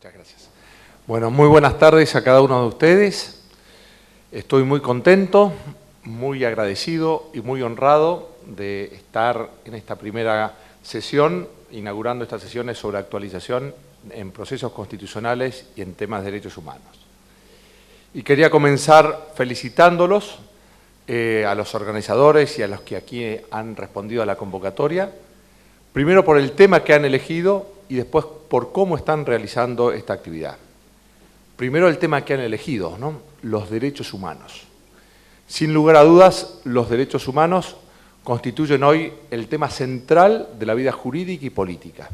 Muchas gracias. Bueno, muy buenas tardes a cada uno de ustedes. Estoy muy contento, muy agradecido y muy honrado de estar en esta primera sesión, inaugurando estas sesiones sobre actualización en procesos constitucionales y en temas de derechos humanos. Y quería comenzar felicitándolos a los organizadores y a los que aquí han respondido a la convocatoria, primero por el tema que han elegido y después por cómo están realizando esta actividad. Primero el tema que han elegido, ¿no? Los derechos humanos. Sin lugar a dudas, los derechos humanos constituyen hoy el tema central de la vida jurídica y política.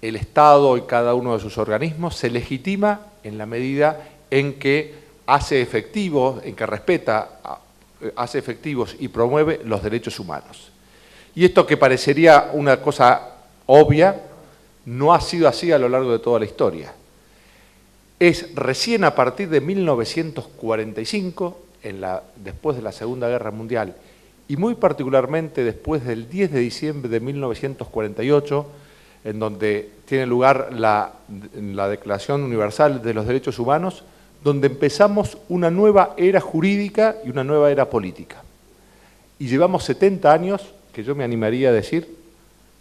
El Estado y cada uno de sus organismos se legitima en la medida en que hace efectivos, en que respeta, hace efectivos y promueve los derechos humanos. Y esto que parecería una cosa obvia, no ha sido así a lo largo de toda la historia. Es recién a partir de 1945, después de la Segunda Guerra Mundial, y muy particularmente después del 10 de diciembre de 1948, en donde tiene lugar la Declaración Universal de los Derechos Humanos, donde empezamos una nueva era jurídica y una nueva era política. Y llevamos 70 años, que yo me animaría a decir,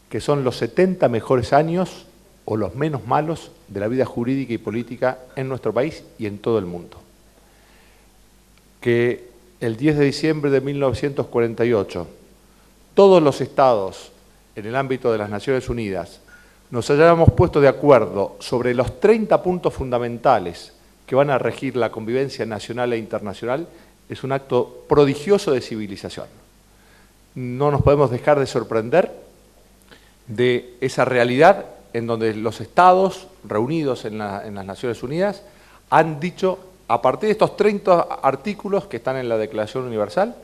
que son los 70 mejores años o los menos malos de la vida jurídica y política en nuestro país y en todo el mundo. Que el 10 de diciembre de 1948, todos los estados en el ámbito de las Naciones Unidas nos hayamos puesto de acuerdo sobre los 30 puntos fundamentales que van a regir la convivencia nacional e internacional, es un acto prodigioso de civilización. No nos podemos dejar de sorprender de esa realidad en donde los estados reunidos en las Naciones Unidas han dicho, a partir de estos 30 artículos que están en la Declaración Universal,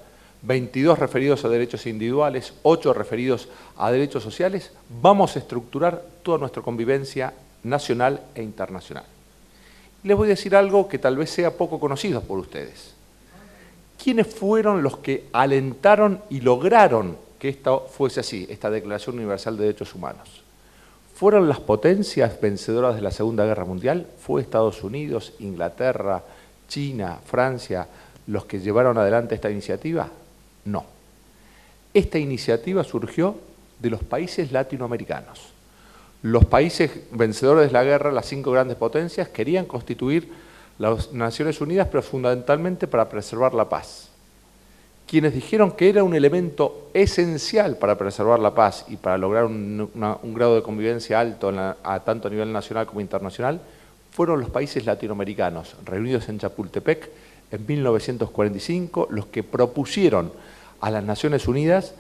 22 referidos a derechos individuales, 8 referidos a derechos sociales, vamos a estructurar toda nuestra convivencia nacional e internacional. Les voy a decir algo que tal vez sea poco conocido por ustedes. ¿Quiénes fueron los que alentaron y lograron que esto fuese así, esta Declaración Universal de Derechos Humanos? ¿Fueron las potencias vencedoras de la Segunda Guerra Mundial? ¿Fue Estados Unidos, Inglaterra, China, Francia los que llevaron adelante esta iniciativa? No. Esta iniciativa surgió de los países latinoamericanos. Los países vencedores de la guerra, las 5 grandes potencias, querían constituir las Naciones Unidas, pero fundamentalmente para preservar la paz. Quienes dijeron que era un elemento esencial para preservar la paz y para lograr un grado de convivencia alto tanto a nivel nacional como internacional, fueron los países latinoamericanos, reunidos en Chapultepec en 1945, los que propusieron a las Naciones Unidas,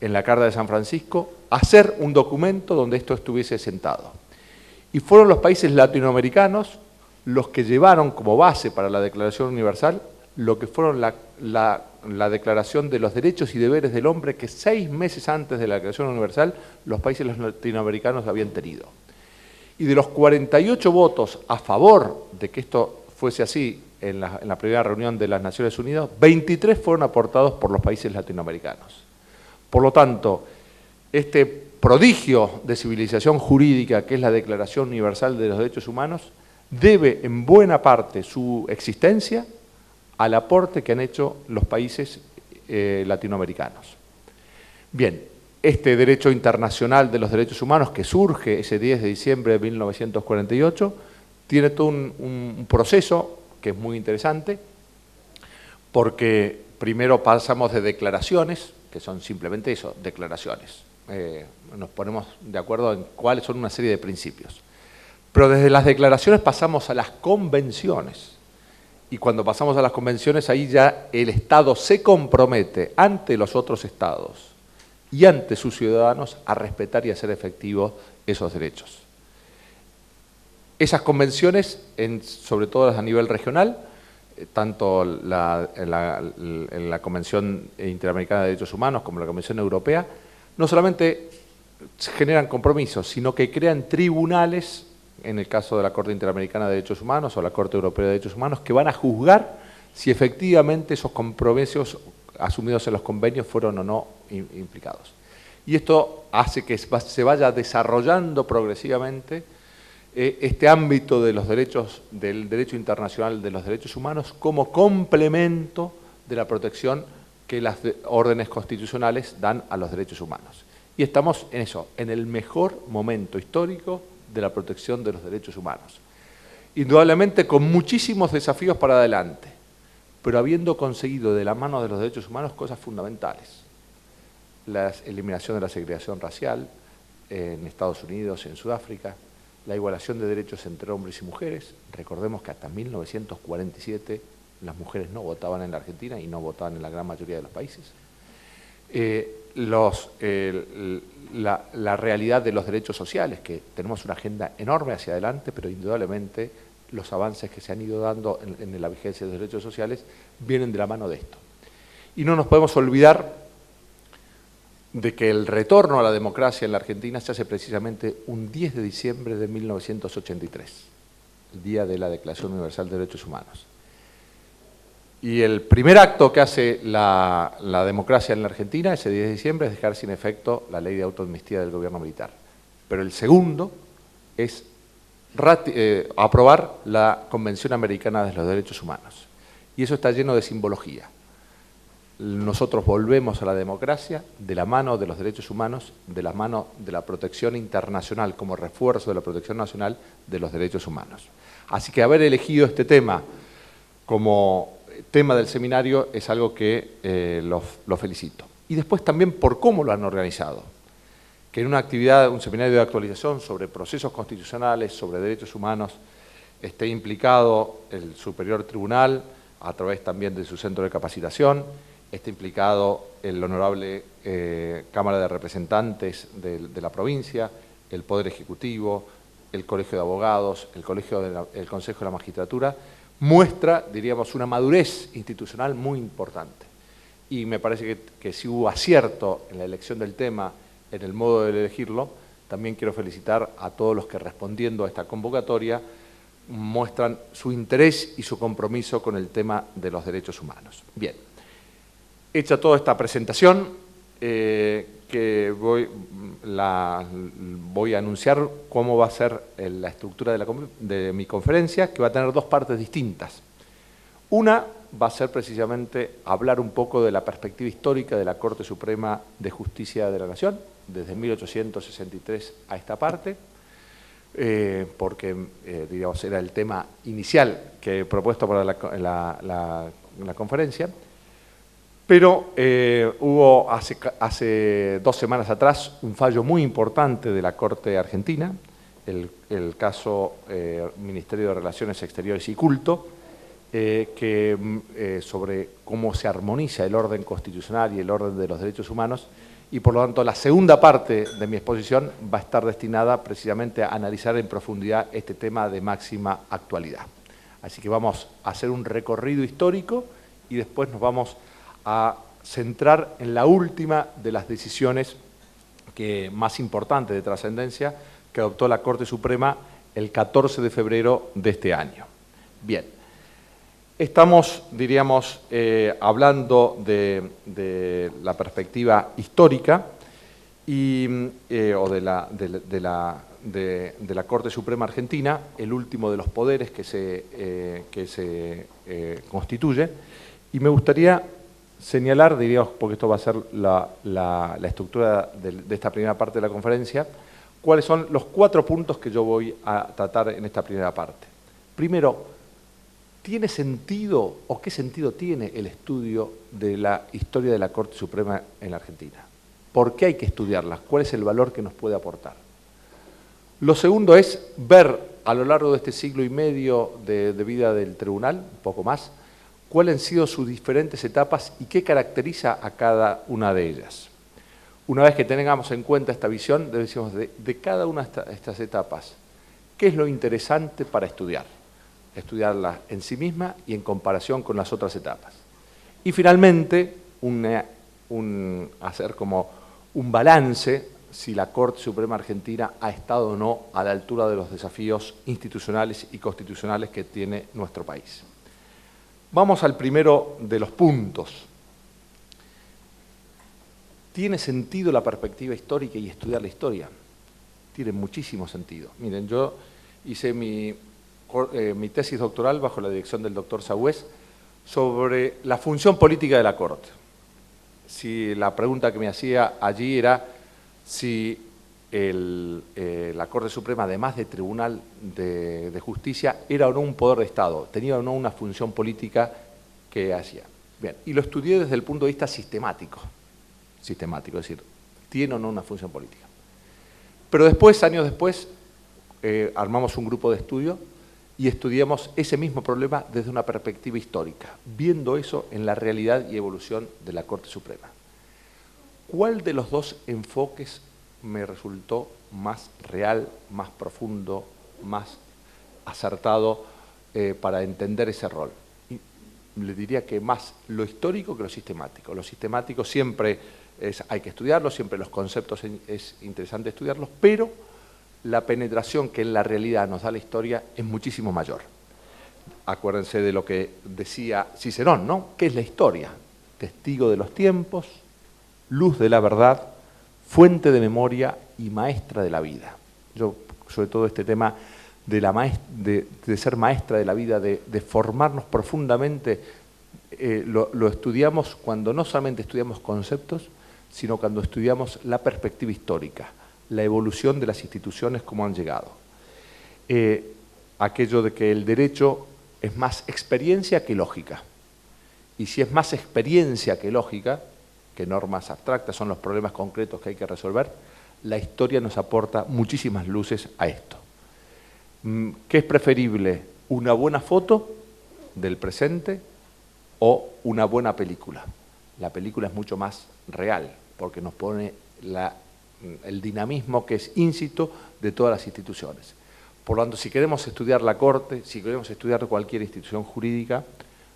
en la Carta de San Francisco, hacer un documento donde esto estuviese sentado. Y fueron los países latinoamericanos los que llevaron como base para la Declaración Universal lo que fueron la Declaración de los Derechos y Deberes del Hombre, que 6 meses antes de la Declaración Universal los países latinoamericanos habían tenido. Y de los 48 votos a favor de que esto fuese así en la primera reunión de las Naciones Unidas, 23 fueron aportados por los países latinoamericanos. Por lo tanto, este prodigio de civilización jurídica que es la Declaración Universal de los Derechos Humanos debe en buena parte su existencia al aporte que han hecho los países latinoamericanos. Bien, este derecho internacional de los derechos humanos que surge ese 10 de diciembre de 1948 tiene todo un proceso que es muy interesante porque primero pasamos de declaraciones, que son simplemente eso, declaraciones. Nos ponemos de acuerdo en cuáles son una serie de principios. Pero desde las declaraciones pasamos a las convenciones. Y cuando pasamos a las convenciones, ahí ya el Estado se compromete ante los otros Estados y ante sus ciudadanos a respetar y hacer efectivos esos derechos. Esas convenciones, sobre todo a nivel regional, tanto en la Convención Interamericana de Derechos Humanos como la Convención Europea, no solamente generan compromisos, sino que crean tribunales, en el caso de la Corte Interamericana de Derechos Humanos o la Corte Europea de Derechos Humanos, que van a juzgar si efectivamente esos compromisos asumidos en los convenios fueron o no implicados. Y esto hace que se vaya desarrollando progresivamente este ámbito de los derechos, del derecho internacional de los derechos humanos como complemento de la protección que las órdenes constitucionales dan a los derechos humanos. Y estamos en eso, en el mejor momento histórico de la protección de los derechos humanos. Indudablemente con muchísimos desafíos para adelante, pero habiendo conseguido de la mano de los derechos humanos cosas fundamentales. La eliminación de la segregación racial en Estados Unidos, en Sudáfrica, la igualación de derechos entre hombres y mujeres. Recordemos que hasta 1947 las mujeres no votaban en la Argentina y no votaban en la gran mayoría de los países. La realidad de los derechos sociales, que tenemos una agenda enorme hacia adelante, pero indudablemente los avances que se han ido dando en la vigencia de los derechos sociales vienen de la mano de esto. Y no nos podemos olvidar de que el retorno a la democracia en la Argentina se hace precisamente un 10 de diciembre de 1983, el día de la Declaración Universal de Derechos Humanos. Y el primer acto que hace la democracia en la Argentina, ese 10 de diciembre, es dejar sin efecto la ley de autoamnistía del gobierno militar. Pero el segundo es aprobar la Convención Americana de los Derechos Humanos. Y eso está lleno de simbología. Nosotros volvemos a la democracia de la mano de los derechos humanos, de la mano de la protección internacional como refuerzo de la protección nacional de los derechos humanos. Así que haber elegido este tema como tema del seminario es algo que lo felicito. Y después también por cómo lo han organizado. Que en una actividad, un seminario de actualización sobre procesos constitucionales, sobre derechos humanos, esté implicado el Superior Tribunal, a través también de su centro de capacitación, esté implicado el Honorable Cámara de Representantes de la provincia, el Poder Ejecutivo, el Colegio de Abogados, el Consejo de la Magistratura, muestra, diríamos, una madurez institucional muy importante. Y me parece que si hubo acierto en la elección del tema, en el modo de elegirlo, también quiero felicitar a todos los que respondiendo a esta convocatoria muestran su interés y su compromiso con el tema de los derechos humanos. Bien, hecha toda esta presentación, que voy a anunciar cómo va a ser la estructura de mi conferencia, que va a tener dos partes distintas. Una va a ser precisamente hablar un poco de la perspectiva histórica de la Corte Suprema de Justicia de la Nación, desde 1863 a esta parte, porque digamos, era el tema inicial que he propuesto para la conferencia. Pero hubo hace 2 semanas atrás un fallo muy importante de la Corte Argentina, el caso Ministerio de Relaciones Exteriores y Culto, sobre cómo se armoniza el orden constitucional y el orden de los derechos humanos, y por lo tanto la segunda parte de mi exposición va a estar destinada precisamente a analizar en profundidad este tema de máxima actualidad. Así que vamos a hacer un recorrido histórico y después nos vamos a centrar en la última de las decisiones más importantes de trascendencia que adoptó la Corte Suprema el 14 de febrero de este año. Bien, estamos, diríamos, hablando de la perspectiva histórica o de la Corte Suprema Argentina, el último de los poderes que se constituye, y me gustaría señalar, diríamos, porque esto va a ser la estructura de esta primera parte de la conferencia, cuáles son los 4 puntos que yo voy a tratar en esta primera parte. Primero, ¿tiene sentido o qué sentido tiene el estudio de la historia de la Corte Suprema en la Argentina? ¿Por qué hay que estudiarla? ¿Cuál es el valor que nos puede aportar? Lo segundo es ver a lo largo de este siglo y medio de vida del tribunal, un poco más, cuáles han sido sus diferentes etapas y qué caracteriza a cada una de ellas. Una vez que tengamos en cuenta esta visión, decimos de cada una de estas etapas, ¿qué es lo interesante para estudiar? Estudiarla en sí misma y en comparación con las otras etapas. Y finalmente, hacer como un balance si la Corte Suprema Argentina ha estado o no a la altura de los desafíos institucionales y constitucionales que tiene nuestro país. Vamos al primero de los puntos. ¿Tiene sentido la perspectiva histórica y estudiar la historia? Tiene muchísimo sentido. Miren, yo hice mi tesis doctoral bajo la dirección del doctor Sagüés sobre la función política de la Corte. Si la pregunta que me hacía allí era si la Corte Suprema, además de Tribunal de Justicia, era o no un poder de Estado, tenía o no una función política que hacía. Bien, y lo estudié desde el punto de vista sistemático, es decir, tiene o no una función política. Pero después, años después, armamos un grupo de estudio y estudiamos ese mismo problema desde una perspectiva histórica, viendo eso en la realidad y evolución de la Corte Suprema. ¿Cuál de los dos enfoques me resultó más real, más profundo, más acertado para entender ese rol? Y le diría que más lo histórico que lo sistemático. Lo sistemático siempre hay que estudiarlo, siempre los conceptos es interesante estudiarlos, pero la penetración que en la realidad nos da la historia es muchísimo mayor. Acuérdense de lo que decía Cicerón, ¿no? ¿Qué es la historia? Testigo de los tiempos, luz de la verdad, fuente de memoria y maestra de la vida. Yo, sobre todo este tema de ser maestra de la vida, de formarnos profundamente, lo estudiamos cuando no solamente estudiamos conceptos, sino cuando estudiamos la perspectiva histórica, la evolución de las instituciones, cómo han llegado. Aquello de que el derecho es más experiencia que lógica. Y si es más experiencia que lógica, que normas abstractas son los problemas concretos que hay que resolver, la historia nos aporta muchísimas luces a esto. ¿Qué es preferible? ¿Una buena foto del presente o una buena película? La película es mucho más real, porque nos pone el dinamismo que es íncito de todas las instituciones. Por lo tanto, si queremos estudiar la Corte, si queremos estudiar cualquier institución jurídica,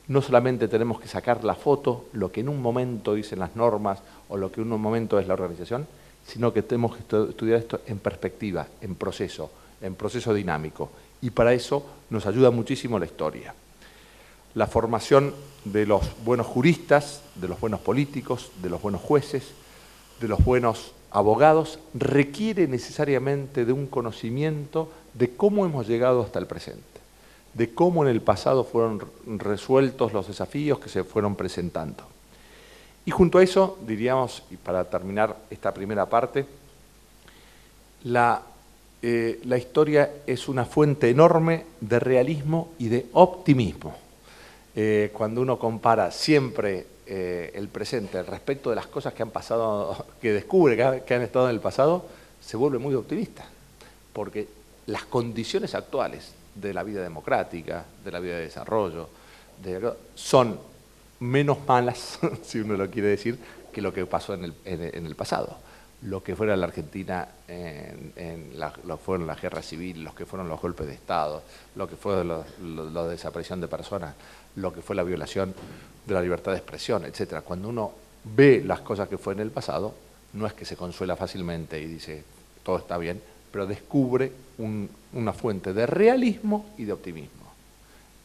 no solamente tenemos que sacar la foto, lo que en un momento dicen las normas o lo que en un momento es la organización, sino que tenemos que estudiar esto en perspectiva, en proceso dinámico. Y para eso nos ayuda muchísimo la historia. La formación de los buenos juristas, de los buenos políticos, de los buenos jueces, de los buenos abogados, requiere necesariamente de un conocimiento de cómo hemos llegado hasta el presente, de cómo en el pasado fueron resueltos los desafíos que se fueron presentando. Y junto a eso, diríamos, y para terminar esta primera parte, la historia es una fuente enorme de realismo y de optimismo. Cuando uno compara siempre el presente respecto de las cosas que han pasado, que descubre que han estado en el pasado, se vuelve muy optimista, porque las condiciones actuales de la vida democrática, de la vida de desarrollo, son menos malas, si uno lo quiere decir, que lo que pasó en el pasado. Lo que fuera la Argentina, lo que fueron la guerra civil, los que fueron los golpes de Estado, lo que fue la desaparición de personas, lo que fue la violación de la libertad de expresión, etc. Cuando uno ve las cosas que fue en el pasado, no es que se consuela fácilmente y dice todo está bien, pero descubre una fuente de realismo y de optimismo.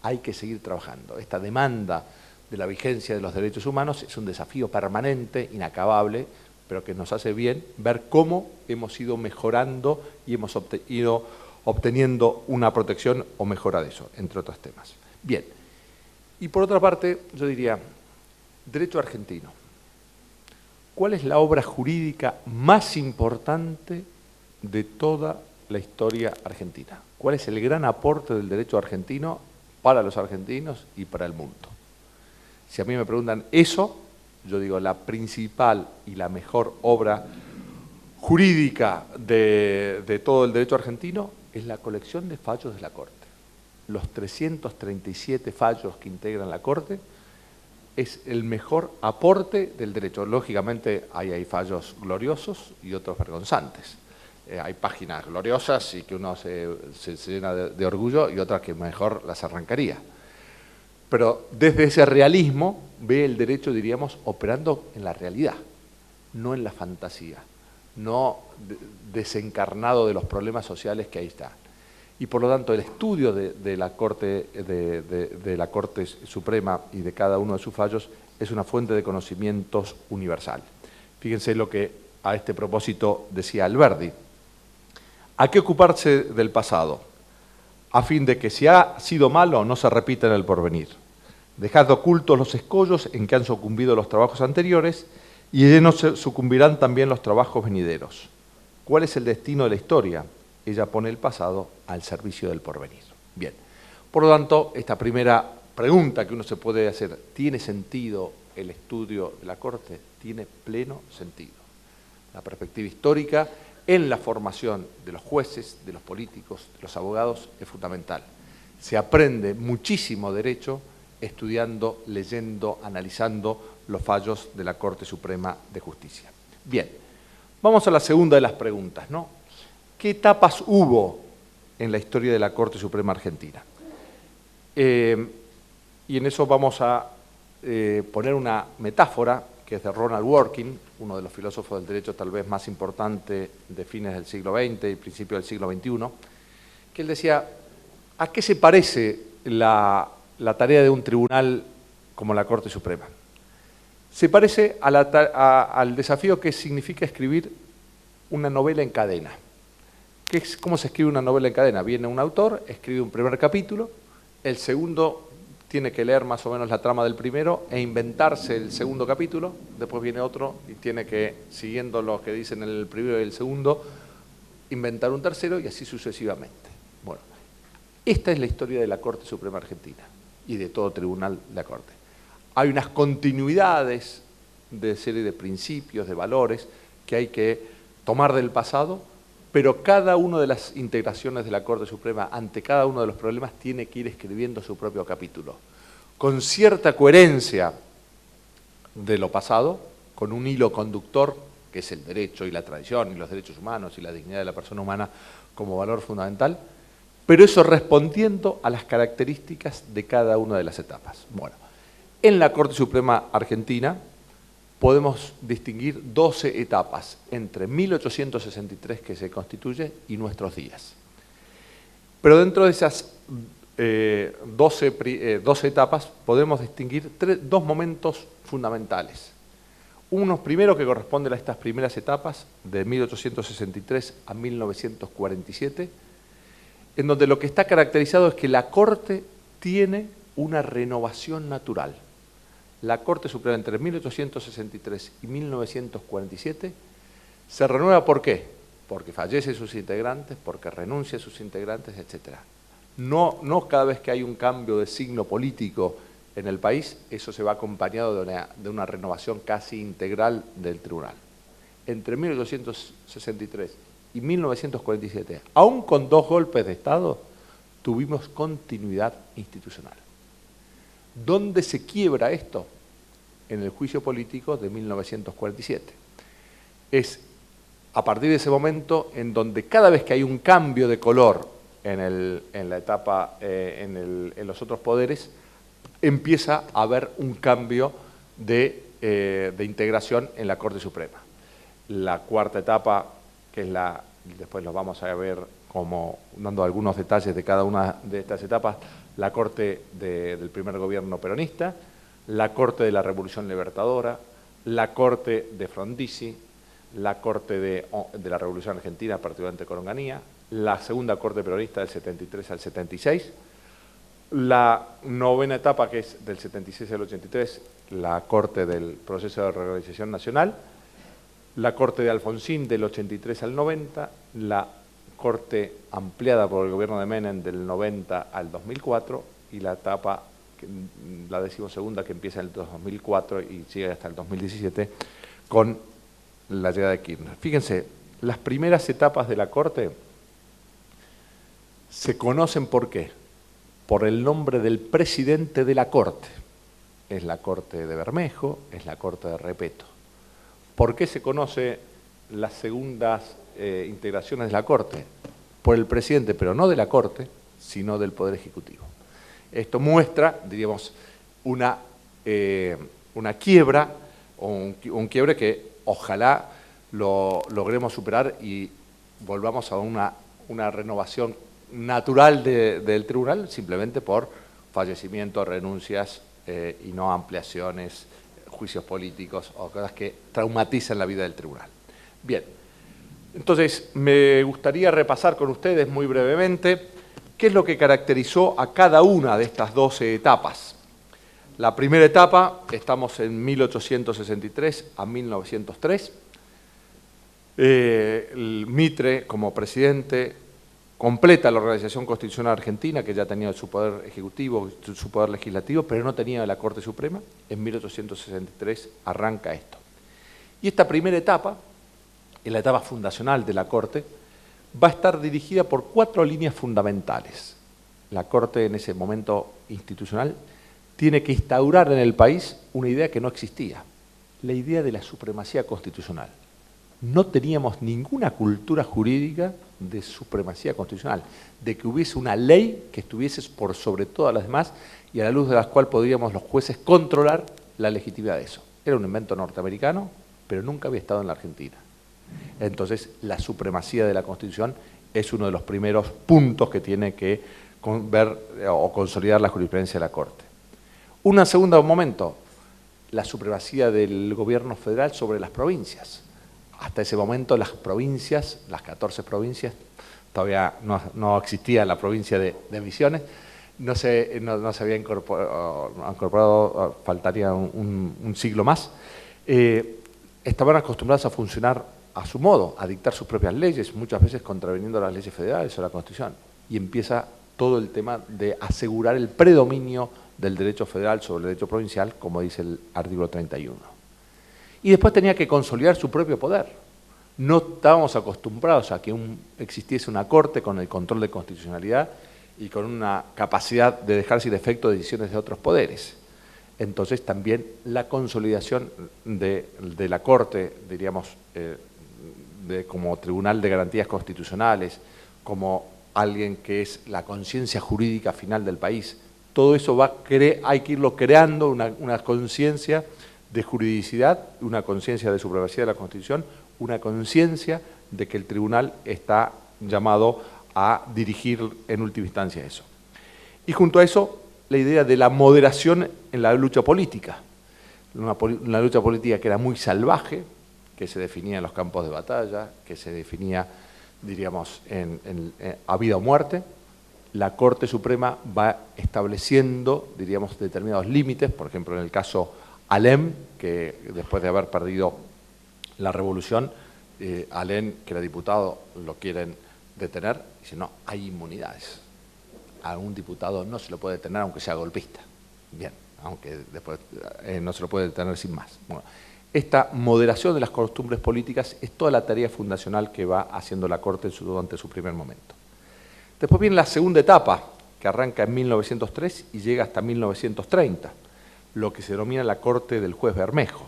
Hay que seguir trabajando. Esta demanda de la vigencia de los derechos humanos es un desafío permanente, inacabable, pero que nos hace bien ver cómo hemos ido mejorando y hemos ido obteniendo una protección o mejora de eso, entre otros temas. Bien, y por otra parte, yo diría, derecho argentino. ¿Cuál es la obra jurídica más importante de toda la historia argentina? ¿Cuál es el gran aporte del derecho argentino para los argentinos y para el mundo? Si a mí me preguntan eso, yo digo la principal y la mejor obra jurídica de todo el derecho argentino es la colección de fallos de la Corte. Los 337 fallos que integran la Corte es el mejor aporte del derecho. Lógicamente hay fallos gloriosos y otros vergonzantes. Hay páginas gloriosas y que uno se llena de orgullo y otras que mejor las arrancaría. Pero desde ese realismo ve el derecho, diríamos, operando en la realidad, no en la fantasía, no desencarnado de los problemas sociales que ahí están. Y por lo tanto el estudio de la Corte Suprema y de cada uno de sus fallos es una fuente de conocimientos universal. Fíjense lo que a este propósito decía Alberdi. ¿A qué ocuparse del pasado? a fin de que si ha sido malo no se repita en el porvenir. Dejad ocultos los escollos en que han sucumbido los trabajos anteriores y en ellos sucumbirán también los trabajos venideros. ¿Cuál es el destino de la historia? Ella pone el pasado al servicio del porvenir. Bien, por lo tanto, esta primera pregunta que uno se puede hacer, ¿tiene sentido el estudio de la Corte? Tiene pleno sentido. La perspectiva histórica en la formación de los jueces, de los políticos, de los abogados es fundamental. Se aprende muchísimo derecho estudiando, leyendo, analizando los fallos de la Corte Suprema de Justicia. Bien, vamos a la segunda de las preguntas, ¿no? ¿Qué etapas hubo en la historia de la Corte Suprema Argentina? Y en eso vamos a poner una metáfora que es de Ronald Dworkin, uno de los filósofos del derecho tal vez más importante de fines del siglo XX y principios del siglo XXI, que él decía, ¿a qué se parece la tarea de un tribunal como la Corte Suprema? Se parece al desafío que significa escribir una novela en cadena. ¿Cómo se escribe una novela en cadena? Viene un autor, escribe un primer capítulo, el segundo tiene que leer más o menos la trama del primero e inventarse el segundo capítulo, después viene otro y tiene que, siguiendo lo que dicen en el primero y el segundo, inventar un tercero y así sucesivamente. Bueno, esta es la historia de la Corte Suprema Argentina y de todo tribunal de la Corte. Hay unas continuidades de serie de principios, de valores que hay que tomar del pasado, pero cada una de las integraciones de la Corte Suprema ante cada uno de los problemas tiene que ir escribiendo su propio capítulo, con cierta coherencia de lo pasado, con un hilo conductor, que es el derecho y la tradición y los derechos humanos y la dignidad de la persona humana como valor fundamental, pero eso respondiendo a las características de cada una de las etapas. Bueno, en la Corte Suprema Argentina podemos distinguir 12 etapas entre 1863 que se constituye y nuestros días. Pero dentro de esas 12 etapas podemos distinguir dos momentos fundamentales. Uno primero que corresponde a estas primeras etapas de 1863 a 1947, en donde lo que está caracterizado es que la Corte tiene una renovación natural. La Corte Suprema entre 1863 y 1947 se renueva ¿por qué? Porque fallecen sus integrantes, porque renuncian sus integrantes, etc. No cada vez que hay un cambio de signo político en el país, eso se va acompañado de una renovación casi integral del tribunal. Entre 1863 y 1947, aún con 2 golpes de Estado, tuvimos continuidad institucional. ¿Dónde se quiebra esto? En el juicio político de 1947. Es a partir de ese momento en donde cada vez que hay un cambio de color en la etapa, en los otros poderes, empieza a haber un cambio de integración en la Corte Suprema. La cuarta etapa, que es después lo vamos a ver como dando algunos detalles de cada una de estas etapas, la Corte del primer gobierno peronista, la Corte de la Revolución Libertadora, la Corte de Frondizi, la Corte de la Revolución Argentina, particularmente con Onganía, la segunda Corte peronista del 73 al 76, la novena etapa, que es del 76 al 83, la Corte del Proceso de Reorganización Nacional, la Corte de Alfonsín del 83 al 90, la Corte ampliada por el gobierno de Menem del 90 al 2004 y la etapa, la 12ª, que empieza en el 2004 y sigue hasta el 2017 con la llegada de Kirchner. Fíjense, las primeras etapas de la Corte se conocen ¿por qué? Por el nombre del presidente de la Corte. Es la Corte de Bermejo, es la Corte de Repetto. ¿Por qué se conoce las segundas integraciones de la Corte? Por el presidente, pero no de la Corte, sino del Poder Ejecutivo. Esto muestra, diríamos, una quiebra, o un quiebre que ojalá lo logremos superar y volvamos a una renovación natural del tribunal, simplemente por fallecimiento, renuncias y no ampliaciones, juicios políticos o cosas que traumatizan la vida del tribunal. Bien, entonces me gustaría repasar con ustedes muy brevemente ¿Qué es lo que caracterizó a cada una de estas 12 etapas? La primera etapa, estamos en 1863 a 1903. El Mitre, como presidente, completa la Organización Constitucional Argentina, que ya tenía su poder ejecutivo, su poder legislativo, pero no tenía la Corte Suprema. En 1863 arranca esto. Y esta primera etapa, en la etapa fundacional de la Corte, va a estar dirigida por 4 líneas fundamentales. La Corte, en ese momento institucional, tiene que instaurar en el país una idea que no existía, la idea de la supremacía constitucional. No teníamos ninguna cultura jurídica de supremacía constitucional, de que hubiese una ley que estuviese por sobre todas las demás y a la luz de la cual podríamos los jueces controlar la legitimidad de eso. Era un invento norteamericano, pero nunca había estado en la Argentina. Entonces, la supremacía de la Constitución es uno de los primeros puntos que tiene que ver o consolidar la jurisprudencia de la Corte. Un segundo momento, la supremacía del gobierno federal sobre las provincias. Hasta ese momento las provincias, las 14 provincias, todavía no existía la provincia de Misiones, no se había incorporado, faltaría un siglo más, estaban acostumbradas a funcionar a su modo, a dictar sus propias leyes, muchas veces contraviniendo las leyes federales o la Constitución. Y empieza todo el tema de asegurar el predominio del derecho federal sobre el derecho provincial, como dice el artículo 31. Y después tenía que consolidar su propio poder. No estábamos acostumbrados a que existiese una Corte con el control de constitucionalidad y con una capacidad de dejar sin efecto decisiones de otros poderes. Entonces también la consolidación de la Corte, diríamos, como Tribunal de Garantías Constitucionales, como alguien que es la conciencia jurídica final del país, todo eso hay que irlo creando, una conciencia de juridicidad, una conciencia de supremacía de la Constitución, una conciencia de que el tribunal está llamado a dirigir en última instancia eso. Y junto a eso, la idea de la moderación en la lucha política. Una lucha política que era muy salvaje, que se definía en los campos de batalla, que se definía, diríamos, a vida o muerte. La Corte Suprema va estableciendo, diríamos, determinados límites, por ejemplo, en el caso Alem, que después de haber perdido la revolución, Alem, que era diputado, lo quieren detener, dice, no, hay inmunidades. A un diputado no se lo puede detener aunque sea golpista. Bien, aunque después no se lo puede detener sin más. Bueno, esta moderación de las costumbres políticas es toda la tarea fundacional que va haciendo la Corte durante su primer momento. Después viene la segunda etapa, que arranca en 1903 y llega hasta 1930, lo que se denomina la Corte del Juez Bermejo,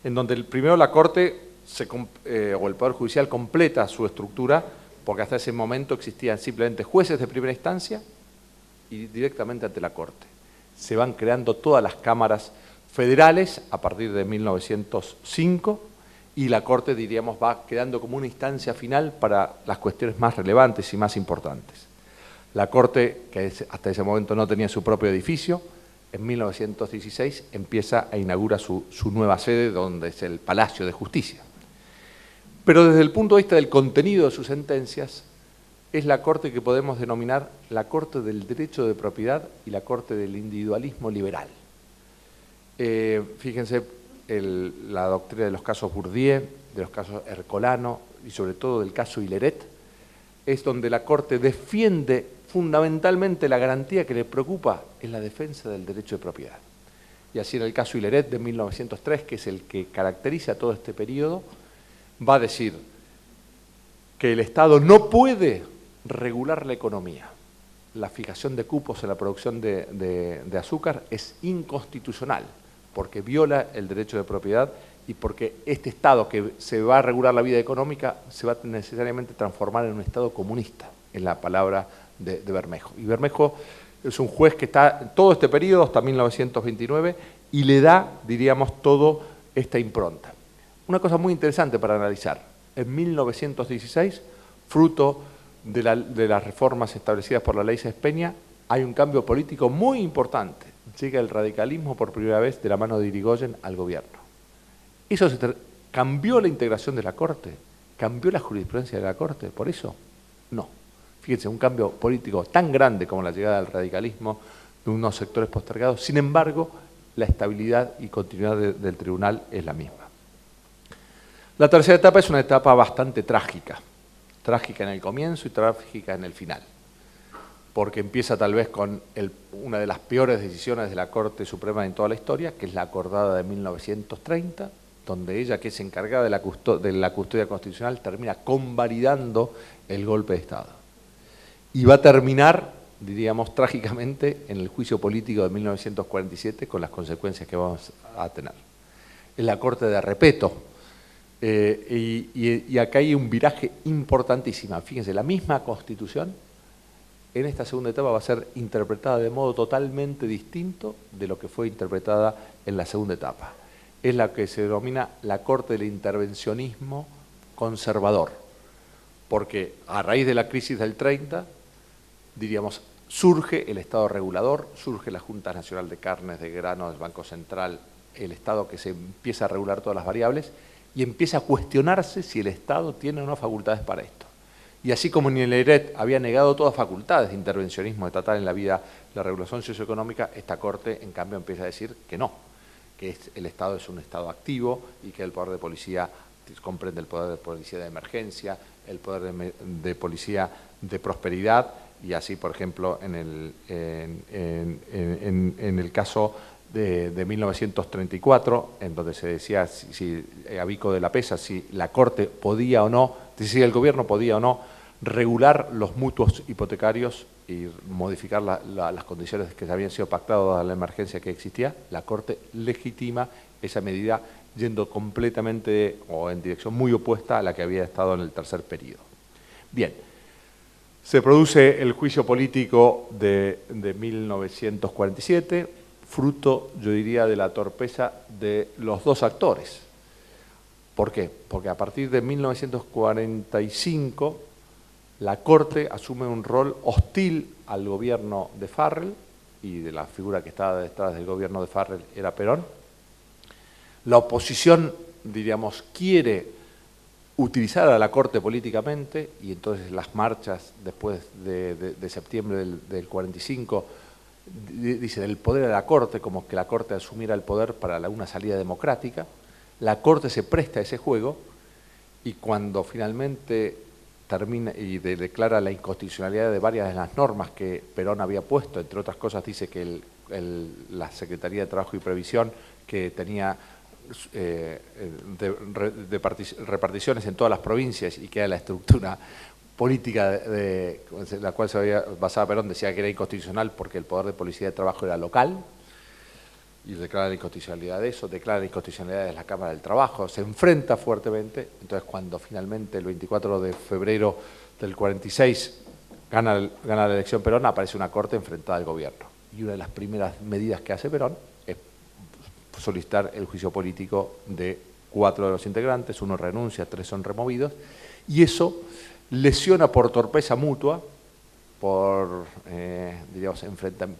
en donde primero la Corte o el Poder Judicial completa su estructura, porque hasta ese momento existían simplemente jueces de primera instancia y directamente ante la Corte. Se van creando todas las cámaras federales a partir de 1905 y la Corte, diríamos, va quedando como una instancia final para las cuestiones más relevantes y más importantes. La Corte, que hasta ese momento no tenía su propio edificio, en 1916 empieza a inaugurar su nueva sede, donde es el Palacio de Justicia. Pero desde el punto de vista del contenido de sus sentencias, es la Corte que podemos denominar la Corte del Derecho de Propiedad y la Corte del Individualismo Liberal. Fíjense la doctrina de los casos Bourdieu, de los casos Ercolano y sobre todo del caso Hileret, es donde la Corte defiende fundamentalmente la garantía que le preocupa es la defensa del derecho de propiedad. Y así en el caso Hileret de 1903, que es el que caracteriza todo este periodo, va a decir que el Estado no puede regular la economía. La fijación de cupos en la producción de azúcar es inconstitucional, porque viola el derecho de propiedad y porque este Estado que se va a regular la vida económica se va a necesariamente transformar en un Estado comunista, en la palabra de Bermejo. Y Bermejo es un juez que está en todo este periodo, hasta 1929, y le da, diríamos, toda esta impronta. Una cosa muy interesante para analizar. En 1916, fruto de las reformas establecidas por la ley Sáenz Peña, hay un cambio político muy importante. Llega el radicalismo por primera vez de la mano de Irigoyen al gobierno. ¿Eso cambió la integración de la Corte? ¿Cambió la jurisprudencia de la Corte por eso? No. Fíjense, un cambio político tan grande como la llegada del radicalismo de unos sectores postergados, sin embargo, la estabilidad y continuidad del tribunal es la misma. La tercera etapa es una etapa bastante trágica en el comienzo y trágica en el final, porque empieza tal vez con una de las peores decisiones de la Corte Suprema en toda la historia, que es la acordada de 1930, donde ella, que es encargada de la custodia constitucional, termina convalidando el golpe de Estado. Y va a terminar, diríamos, trágicamente en el juicio político de 1947 con las consecuencias que vamos a tener. Es la Corte de Repeto. Y acá hay un viraje importantísimo. Fíjense, la misma Constitución en esta segunda etapa va a ser interpretada de modo totalmente distinto de lo que fue interpretada en la segunda etapa. Es la que se denomina la Corte del Intervencionismo Conservador, porque a raíz de la crisis del 30, diríamos, surge el Estado regulador, surge la Junta Nacional de Carnes, de Granos, del Banco Central, el Estado que se empieza a regular todas las variables y empieza a cuestionarse si el Estado tiene o no facultades para esto. Y así como Nieleret había negado todas facultades de intervencionismo estatal en la vida, la regulación socioeconómica, esta Corte, en cambio, empieza a decir que no, que el Estado es un Estado activo y que el poder de policía comprende el poder de policía de emergencia, el poder de policía de prosperidad, y así, por ejemplo, en el caso de 1934, en donde se decía si Abico de la Pesa, si la Corte podía o no, si el gobierno podía o no regular los mutuos hipotecarios y modificar las condiciones que habían sido pactadas a la emergencia que existía, la Corte legitima esa medida yendo completamente o en dirección muy opuesta a la que había estado en el tercer periodo. Bien, se produce el juicio político de 1947, fruto, yo diría, de la torpeza de los dos actores. ¿Por qué? Porque a partir de 1945 la Corte asume un rol hostil al gobierno de Farrell, y de la figura que estaba detrás del gobierno de Farrell era Perón. La oposición, diríamos, quiere utilizar a la Corte políticamente, y entonces las marchas después de septiembre del 45 dicen el poder de la Corte, como que la Corte asumiera el poder para una salida democrática. La Corte se presta a ese juego, y cuando finalmente termina y declara la inconstitucionalidad de varias de las normas que Perón había puesto, entre otras cosas dice que la Secretaría de Trabajo y Previsión, que tenía reparticiones en todas las provincias y que era la estructura política de la cual se había basado Perón, decía que era inconstitucional porque el poder de policía de trabajo era local, y declara la inconstitucionalidad de eso, declara la inconstitucionalidad de la Cámara del Trabajo, se enfrenta fuertemente. Entonces, cuando finalmente el 24 de febrero del 46 gana la elección Perón, aparece una Corte enfrentada al gobierno. Y una de las primeras medidas que hace Perón es solicitar el juicio político de 4 de los integrantes, 1 renuncia, 3 son removidos, y eso lesiona por torpeza mutua, por,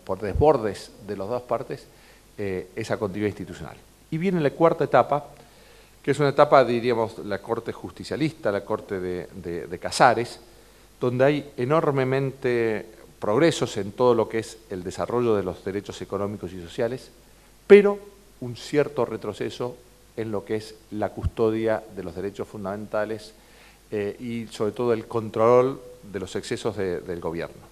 por desbordes de las dos partes, esa continuidad institucional. Y viene la cuarta etapa, que es una etapa, diríamos, la Corte justicialista, la Corte de Casares, donde hay enormemente progresos en todo lo que es el desarrollo de los derechos económicos y sociales, pero un cierto retroceso en lo que es la custodia de los derechos fundamentales y sobre todo el control de los excesos del gobierno.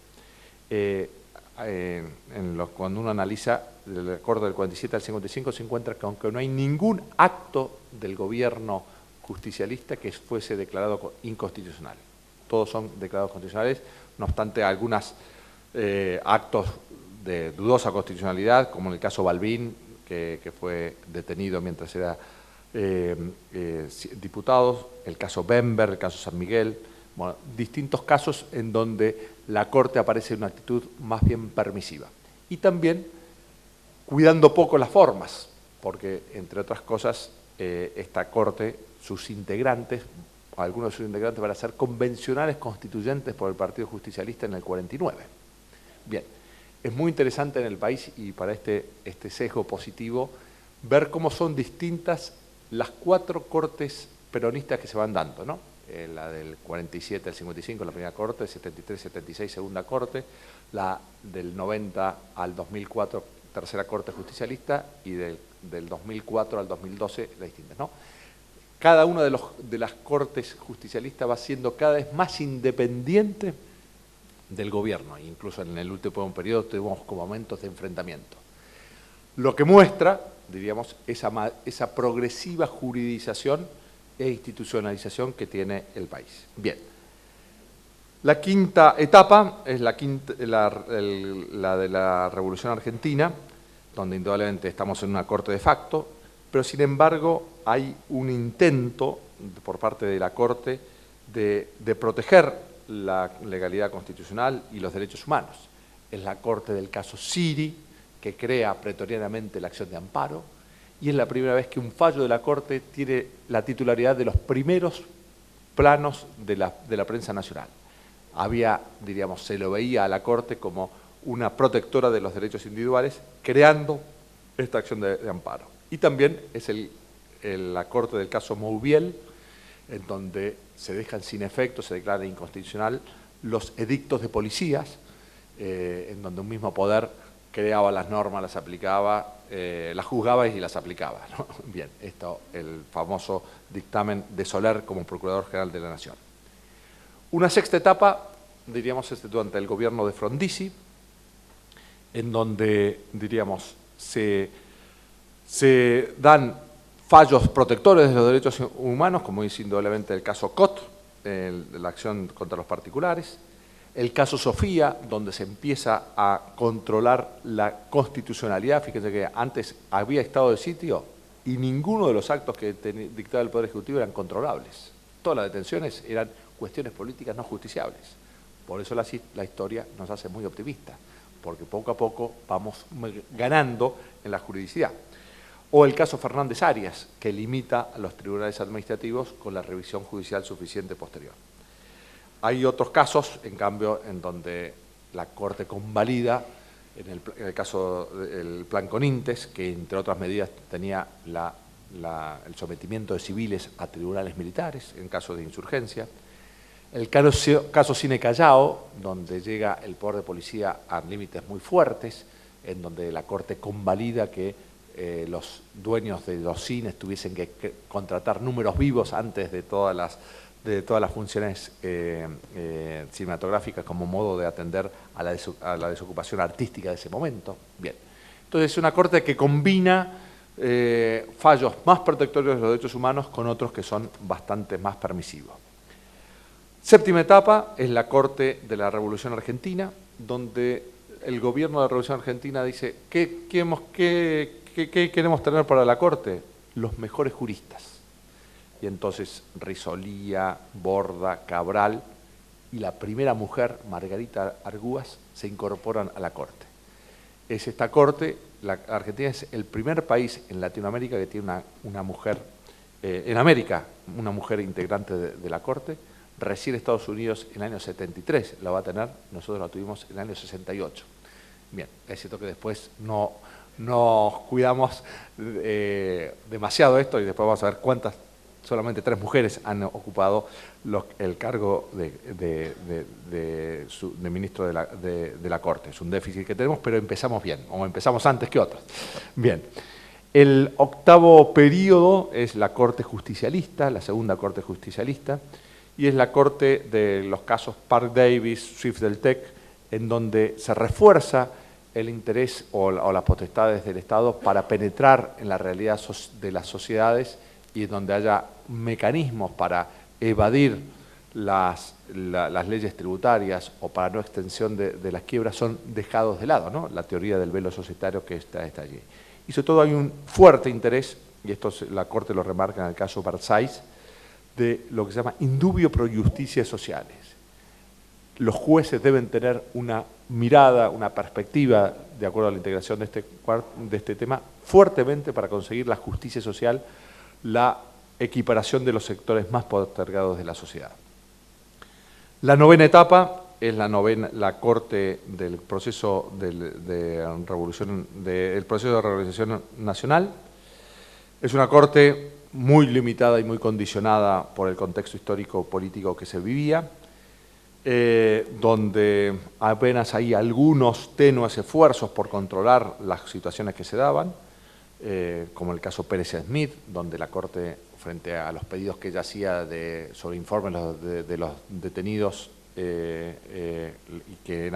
Cuando uno analiza el acuerdo del 47 al 55 se encuentra que aunque no hay ningún acto del gobierno justicialista que fuese declarado inconstitucional, todos son declarados constitucionales, no obstante algunos actos de dudosa constitucionalidad, como en el caso Balbín, que fue detenido mientras era diputado, el caso Bember, el caso San Miguel, bueno, distintos casos en donde la Corte aparece en una actitud más bien permisiva. Y también cuidando poco las formas, porque, entre otras cosas, esta Corte, sus integrantes, algunos de sus integrantes van a ser convencionales constituyentes por el Partido Justicialista en el 49. Bien, es muy interesante en el país, y para este sesgo positivo, ver cómo son distintas las 4 cortes peronistas que se van dando, ¿no? la del 47 al 55, la primera corte, 73, 76, segunda corte, la del 90 al 2004, tercera corte justicialista, y del 2004 al 2012, las distintas, ¿no? Cada una de las cortes justicialistas va siendo cada vez más independiente del gobierno, incluso en el último periodo tuvimos como momentos de enfrentamiento. Lo que muestra, diríamos, esa progresiva juridización e institucionalización que tiene el país. Bien, la quinta etapa es la de la Revolución Argentina, donde indudablemente estamos en una corte de facto, pero sin embargo hay un intento por parte de la Corte de proteger la legalidad constitucional y los derechos humanos. Es la Corte del caso Siri, que crea pretorianamente la acción de amparo, y es la primera vez que un fallo de la Corte tiene la titularidad de los primeros planos de la prensa nacional. Diríamos, se lo veía a la Corte como una protectora de los derechos individuales, creando esta acción de amparo. Y también es la Corte del caso Mouviel, en donde se dejan sin efecto, se declara inconstitucional los edictos de policías, en donde un mismo poder creaba las normas, las aplicaba, las juzgaba y las aplicaba, ¿no? Bien, el famoso dictamen de Soler como Procurador General de la Nación. Una sexta etapa, diríamos, es durante el gobierno de Frondizi, en donde, diríamos, se dan fallos protectores de los derechos humanos, como es indudablemente el caso Cot, la acción contra los particulares, el caso Sofía, donde se empieza a controlar la constitucionalidad. Fíjense que antes había estado de sitio y ninguno de los actos que dictaba el Poder Ejecutivo eran controlables. Todas las detenciones eran cuestiones políticas no justiciables. Por eso la historia nos hace muy optimistas, porque poco a poco vamos ganando en la juridicidad. O el caso Fernández Arias, que limita a los tribunales administrativos con la revisión judicial suficiente posterior. Hay otros casos, en cambio, en donde la Corte convalida, en el caso del Plan Conintes, que entre otras medidas tenía el sometimiento de civiles a tribunales militares en caso de insurgencia. El caso Cine Callao, donde llega el poder de policía a límites muy fuertes, en donde la Corte convalida que los dueños de los cines tuviesen que contratar números vivos antes de todas las funciones cinematográficas como modo de atender a la desocupación artística de ese momento. Bien, entonces es una Corte que combina fallos más protectores de los derechos humanos con otros que son bastante más permisivos. Séptima etapa es la Corte de la Revolución Argentina, donde el gobierno de la Revolución Argentina dice, ¿qué queremos tener para la Corte? Los mejores juristas. Y entonces Risolía, Borda, Cabral y la primera mujer, Margarita Argúas, se incorporan a la Corte. Es esta Corte, la Argentina es el primer país en Latinoamérica que tiene una mujer, en América, una mujer integrante de la Corte. Recién Estados Unidos en el año 73 la va a tener, nosotros la tuvimos en el año 68. Bien, es cierto que después no cuidamos demasiado esto y después vamos a ver cuántas, solamente 3 mujeres han ocupado el cargo de ministro de la Corte. Es un déficit que tenemos, pero empezamos bien, o empezamos antes que otros. Bien, el octavo periodo es la Corte Justicialista, la segunda Corte Justicialista, y es la Corte de los casos Park Davis, Swift-Deltec, en donde se refuerza el interés o las potestades del Estado para penetrar en la realidad de las sociedades y donde haya mecanismos para evadir las leyes tributarias o para no extensión de las quiebras son dejados de lado, ¿no? La teoría del velo societario que está allí. Y sobre todo hay un fuerte interés, y esto la Corte lo remarca en el caso Barzais, de lo que se llama indubio pro justitiae sociales. Los jueces deben tener una mirada, una perspectiva, de acuerdo a la integración de este tema, fuertemente para conseguir la justicia social, la equiparación de los sectores más postergados de la sociedad. La novena etapa es la Corte del proceso de revolución nacional. Es una Corte muy limitada y muy condicionada por el contexto histórico-político que se vivía, donde apenas hay algunos tenues esfuerzos por controlar las situaciones que se daban, como el caso Pérez-Smith, donde la Corte, frente a los pedidos que ella hacía sobre informes de los detenidos, y que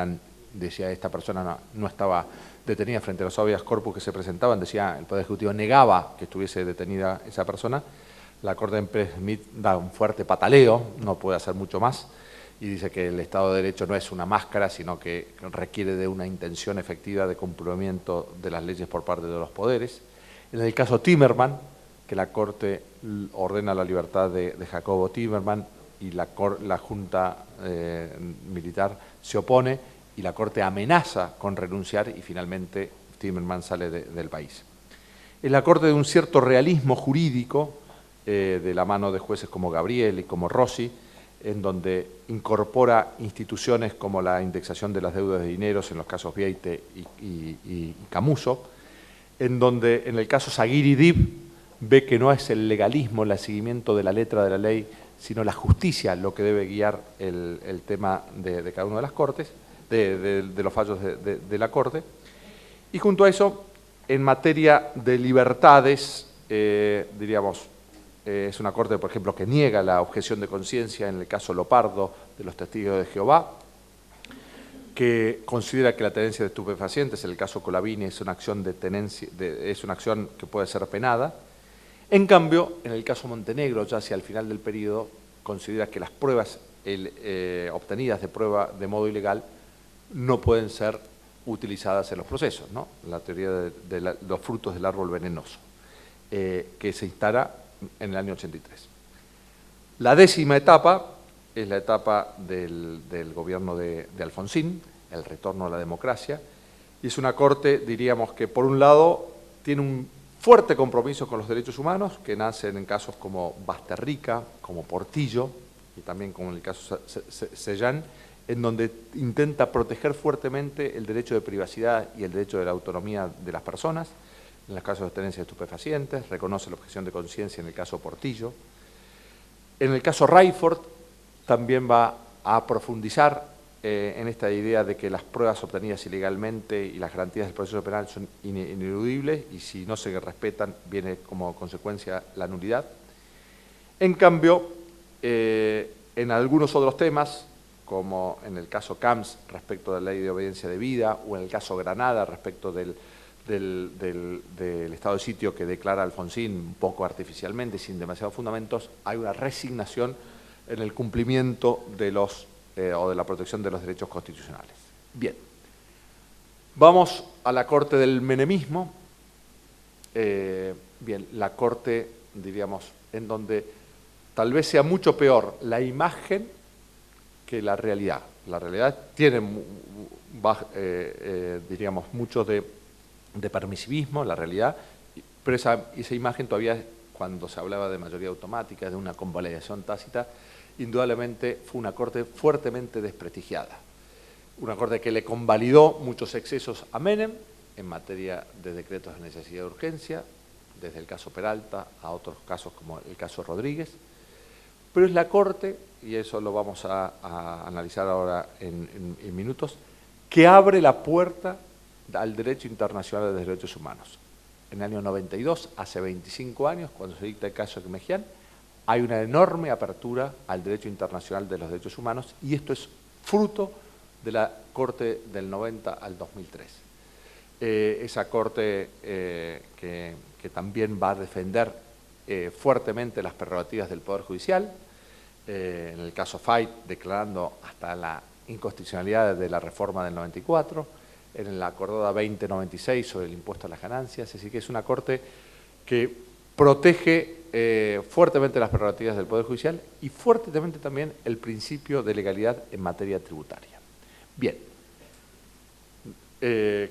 decía esta persona no estaba detenida frente a los habeas corpus que se presentaban, decía el Poder Ejecutivo negaba que estuviese detenida esa persona. La Corte en Pérez-Smith da un fuerte pataleo, no puede hacer mucho más, y dice que el Estado de Derecho no es una máscara, sino que requiere de una intención efectiva de cumplimiento de las leyes por parte de los poderes. En el caso Timerman, que la Corte ordena la libertad de Jacobo Timerman y la Junta Militar se opone y la Corte amenaza con renunciar y finalmente Timerman sale del país. Es la Corte de un cierto realismo jurídico, de la mano de jueces como Gabriel y como Rossi, en donde incorpora instituciones como la indexación de las deudas de dineros en los casos Vieite y Camuso, en donde en el caso Saguiri-Dib ve que no es el legalismo, el seguimiento de la letra de la ley, sino la justicia lo que debe guiar el tema de cada una de las cortes, de los fallos de la Corte. Y junto a eso, en materia de libertades, diríamos, es una Corte, por ejemplo, que niega la objeción de conciencia en el caso Lopardo de los testigos de Jehová, que considera que la tenencia de estupefacientes, en el caso Colavini, es una acción de tenencia, es una acción que puede ser penada. En cambio, en el caso Montenegro, ya hacia el final del periodo, considera que las pruebas obtenidas de prueba de modo ilegal no pueden ser utilizadas en los procesos, ¿no? La teoría de los frutos del árbol venenoso, que se instala en el año 83. La 10ª etapa es la etapa del gobierno de Alfonsín, el retorno a la democracia, y es una Corte, diríamos, que por un lado tiene un fuerte compromiso con los derechos humanos, que nacen en casos como Basterrica, como Portillo, y también como en el caso Sellán, en donde intenta proteger fuertemente el derecho de privacidad y el derecho de la autonomía de las personas, en los casos de tenencia de estupefacientes, reconoce la objeción de conciencia en el caso Portillo. En el caso Raiford también va a profundizar en esta idea de que las pruebas obtenidas ilegalmente y las garantías del proceso penal son ineludibles y si no se respetan viene como consecuencia la nulidad. En cambio, en algunos otros temas, como en el caso Camps respecto de la ley de obediencia debida o en el caso Granada respecto del estado de sitio que declara Alfonsín un poco artificialmente, sin demasiados fundamentos, hay una resignación en el cumplimiento de o de la protección de los derechos constitucionales. Bien, vamos a la Corte del menemismo. Bien, la Corte, diríamos, en donde tal vez sea mucho peor la imagen que la realidad. La realidad tiene, diríamos, mucho de permisivismo, la realidad, pero esa imagen todavía, cuando se hablaba de mayoría automática, de una convalidación tácita, indudablemente fue una Corte fuertemente desprestigiada. Una Corte que le convalidó muchos excesos a Menem en materia de decretos de necesidad de urgencia, desde el caso Peralta a otros casos como el caso Rodríguez, pero es la Corte, y eso lo vamos a analizar ahora en minutos, que abre la puerta al derecho internacional de derechos humanos. En el año 92, hace 25 años, cuando se dicta el caso de Mejián, hay una enorme apertura al derecho internacional de los derechos humanos y esto es fruto de la Corte del 90 al 2003. Esa Corte que también va a defender fuertemente las prerrogativas del Poder Judicial, en el caso Fait declarando hasta la inconstitucionalidad de la reforma del 94, en la acordada 2096 sobre el impuesto a las ganancias, así que es una Corte que protege fuertemente las prerrogativas del Poder Judicial y fuertemente también el principio de legalidad en materia tributaria. Bien,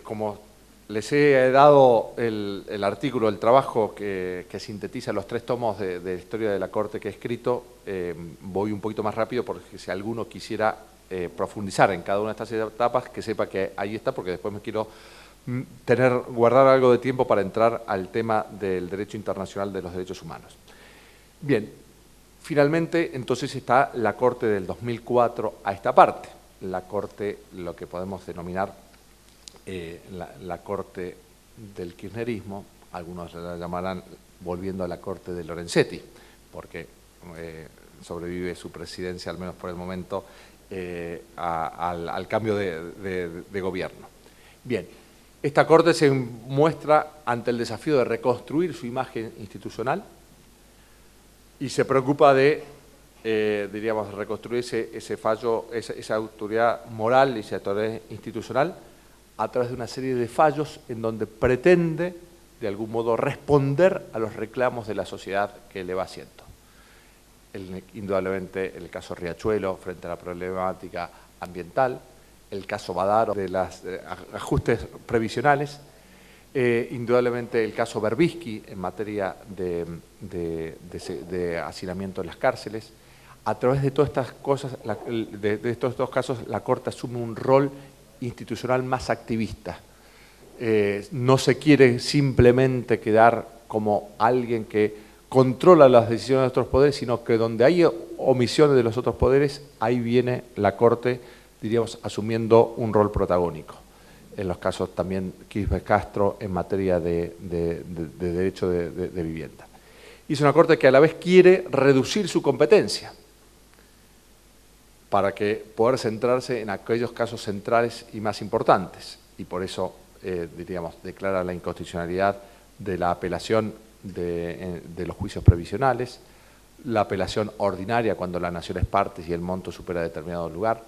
como les he dado el artículo, el trabajo que sintetiza los 3 tomos de historia de la Corte que he escrito, voy un poquito más rápido porque si alguno quisiera profundizar en cada una de estas etapas, que sepa que ahí está, porque después me quiero guardar algo de tiempo para entrar al tema del derecho internacional de los derechos humanos. Bien, finalmente entonces está la Corte del 2004 a esta parte, la Corte, lo que podemos denominar la Corte del Kirchnerismo, algunos la llamarán volviendo a la Corte de Lorenzetti, porque sobrevive su presidencia, al menos por el momento, al cambio de gobierno. Bien, esta Corte se muestra ante el desafío de reconstruir su imagen institucional y se preocupa de, diríamos, reconstruir ese fallo, esa autoridad moral y esa autoridad institucional a través de una serie de fallos en donde pretende, de algún modo, responder a los reclamos de la sociedad que le va haciendo. Indudablemente el caso Riachuelo frente a la problemática ambiental, el caso Badaro de los ajustes previsionales, indudablemente el caso Berbisky en materia de hacinamiento en las cárceles. A través de todas estas cosas, de todos estos casos, la Corte asume un rol institucional más activista. No se quiere simplemente quedar como alguien que controla las decisiones de otros poderes, sino que donde hay omisiones de los otros poderes, ahí viene la Corte, diríamos, asumiendo un rol protagónico. En los casos también Quispe Castro en materia de derecho de vivienda. Y es una Corte que a la vez quiere reducir su competencia para que poder centrarse en aquellos casos centrales y más importantes. Y por eso, diríamos, declara la inconstitucionalidad de la apelación de los juicios previsionales, la apelación ordinaria cuando la nación es parte y el monto supera determinado lugar,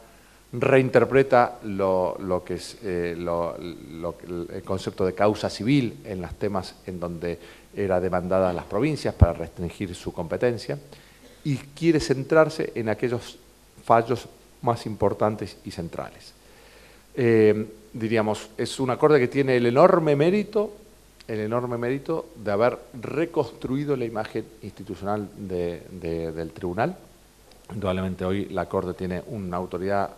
reinterpreta lo que es el concepto de causa civil en los temas en donde era demandada a las provincias para restringir su competencia y quiere centrarse en aquellos fallos más importantes y centrales. Diríamos, es una Corte que tiene el enorme mérito de haber reconstruido la imagen institucional del tribunal. Indudablemente hoy la Corte tiene una autoridad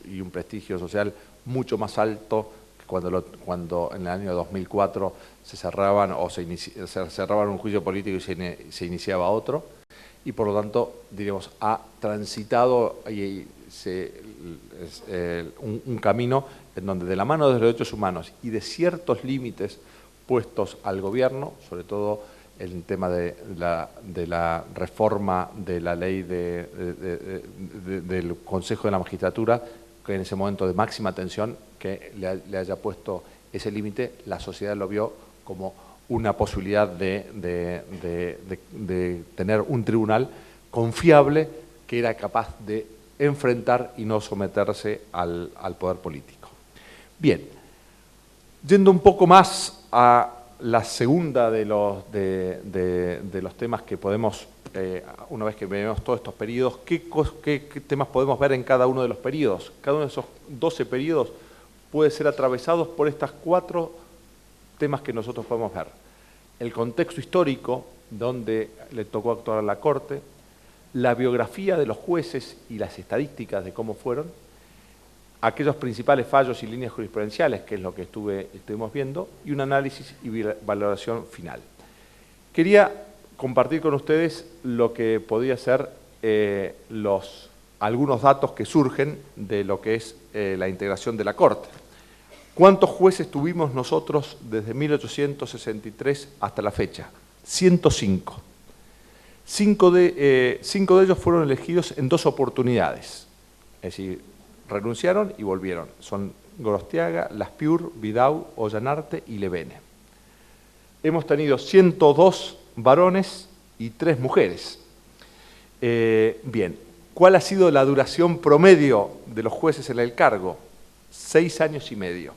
y un prestigio social mucho más alto que cuando en el año 2004 se cerraban un juicio político y se iniciaba otro, y por lo tanto, diríamos, ha transitado un camino en donde de la mano de los derechos humanos y de ciertos límites puestos al gobierno, sobre todo el tema de la reforma de la ley del Consejo de la Magistratura, que en ese momento de máxima tensión, que le haya puesto ese límite, la sociedad lo vio como una posibilidad de tener un tribunal confiable que era capaz de enfrentar y no someterse al poder político. Bien, yendo un poco más a la segunda de los temas que podemos, una vez que vemos todos estos periodos, ¿qué temas podemos ver en cada uno de los periodos? Cada uno de esos 12 periodos puede ser atravesados por estas 4 temas que nosotros podemos ver. El contexto histórico, donde le tocó actuar a la Corte, la biografía de los jueces y las estadísticas de cómo fueron, aquellos principales fallos y líneas jurisprudenciales, que es lo que estuvimos viendo, y un análisis y valoración final. Quería compartir con ustedes lo que podría ser algunos datos que surgen de lo que es la integración de la Corte. ¿Cuántos jueces tuvimos nosotros desde 1863 hasta la fecha? 105. 5 de ellos fueron elegidos en 2 oportunidades, es decir, renunciaron y volvieron. Son Gorostiaga, Laspiur, Vidau, Ollanarte y Levene. Hemos tenido 102 varones y 3 mujeres. Bien, ¿cuál ha sido la duración promedio de los jueces en el cargo? 6 años y medio.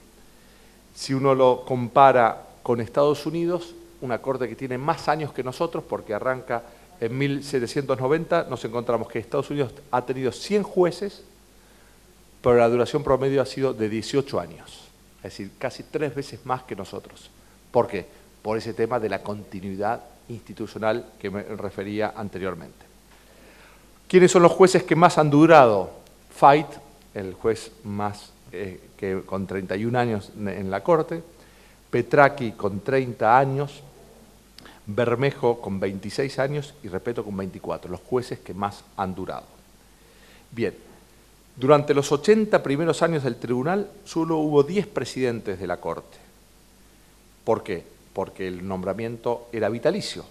Si uno lo compara con Estados Unidos, una Corte que tiene más años que nosotros, porque arranca en 1790, nos encontramos que Estados Unidos ha tenido 100 jueces, pero la duración promedio ha sido de 18 años, es decir, casi 3 veces más que nosotros. ¿Por qué? Por ese tema de la continuidad institucional que me refería anteriormente. ¿Quiénes son los jueces que más han durado? Fait, el juez más que con 31 años en la Corte, Petraki con 30 años, Bermejo con 26 años y Repetto con 24, los jueces que más han durado. Bien, durante los 80 primeros años del tribunal solo hubo 10 presidentes de la Corte. ¿Por qué? Porque el nombramiento era vitalicio.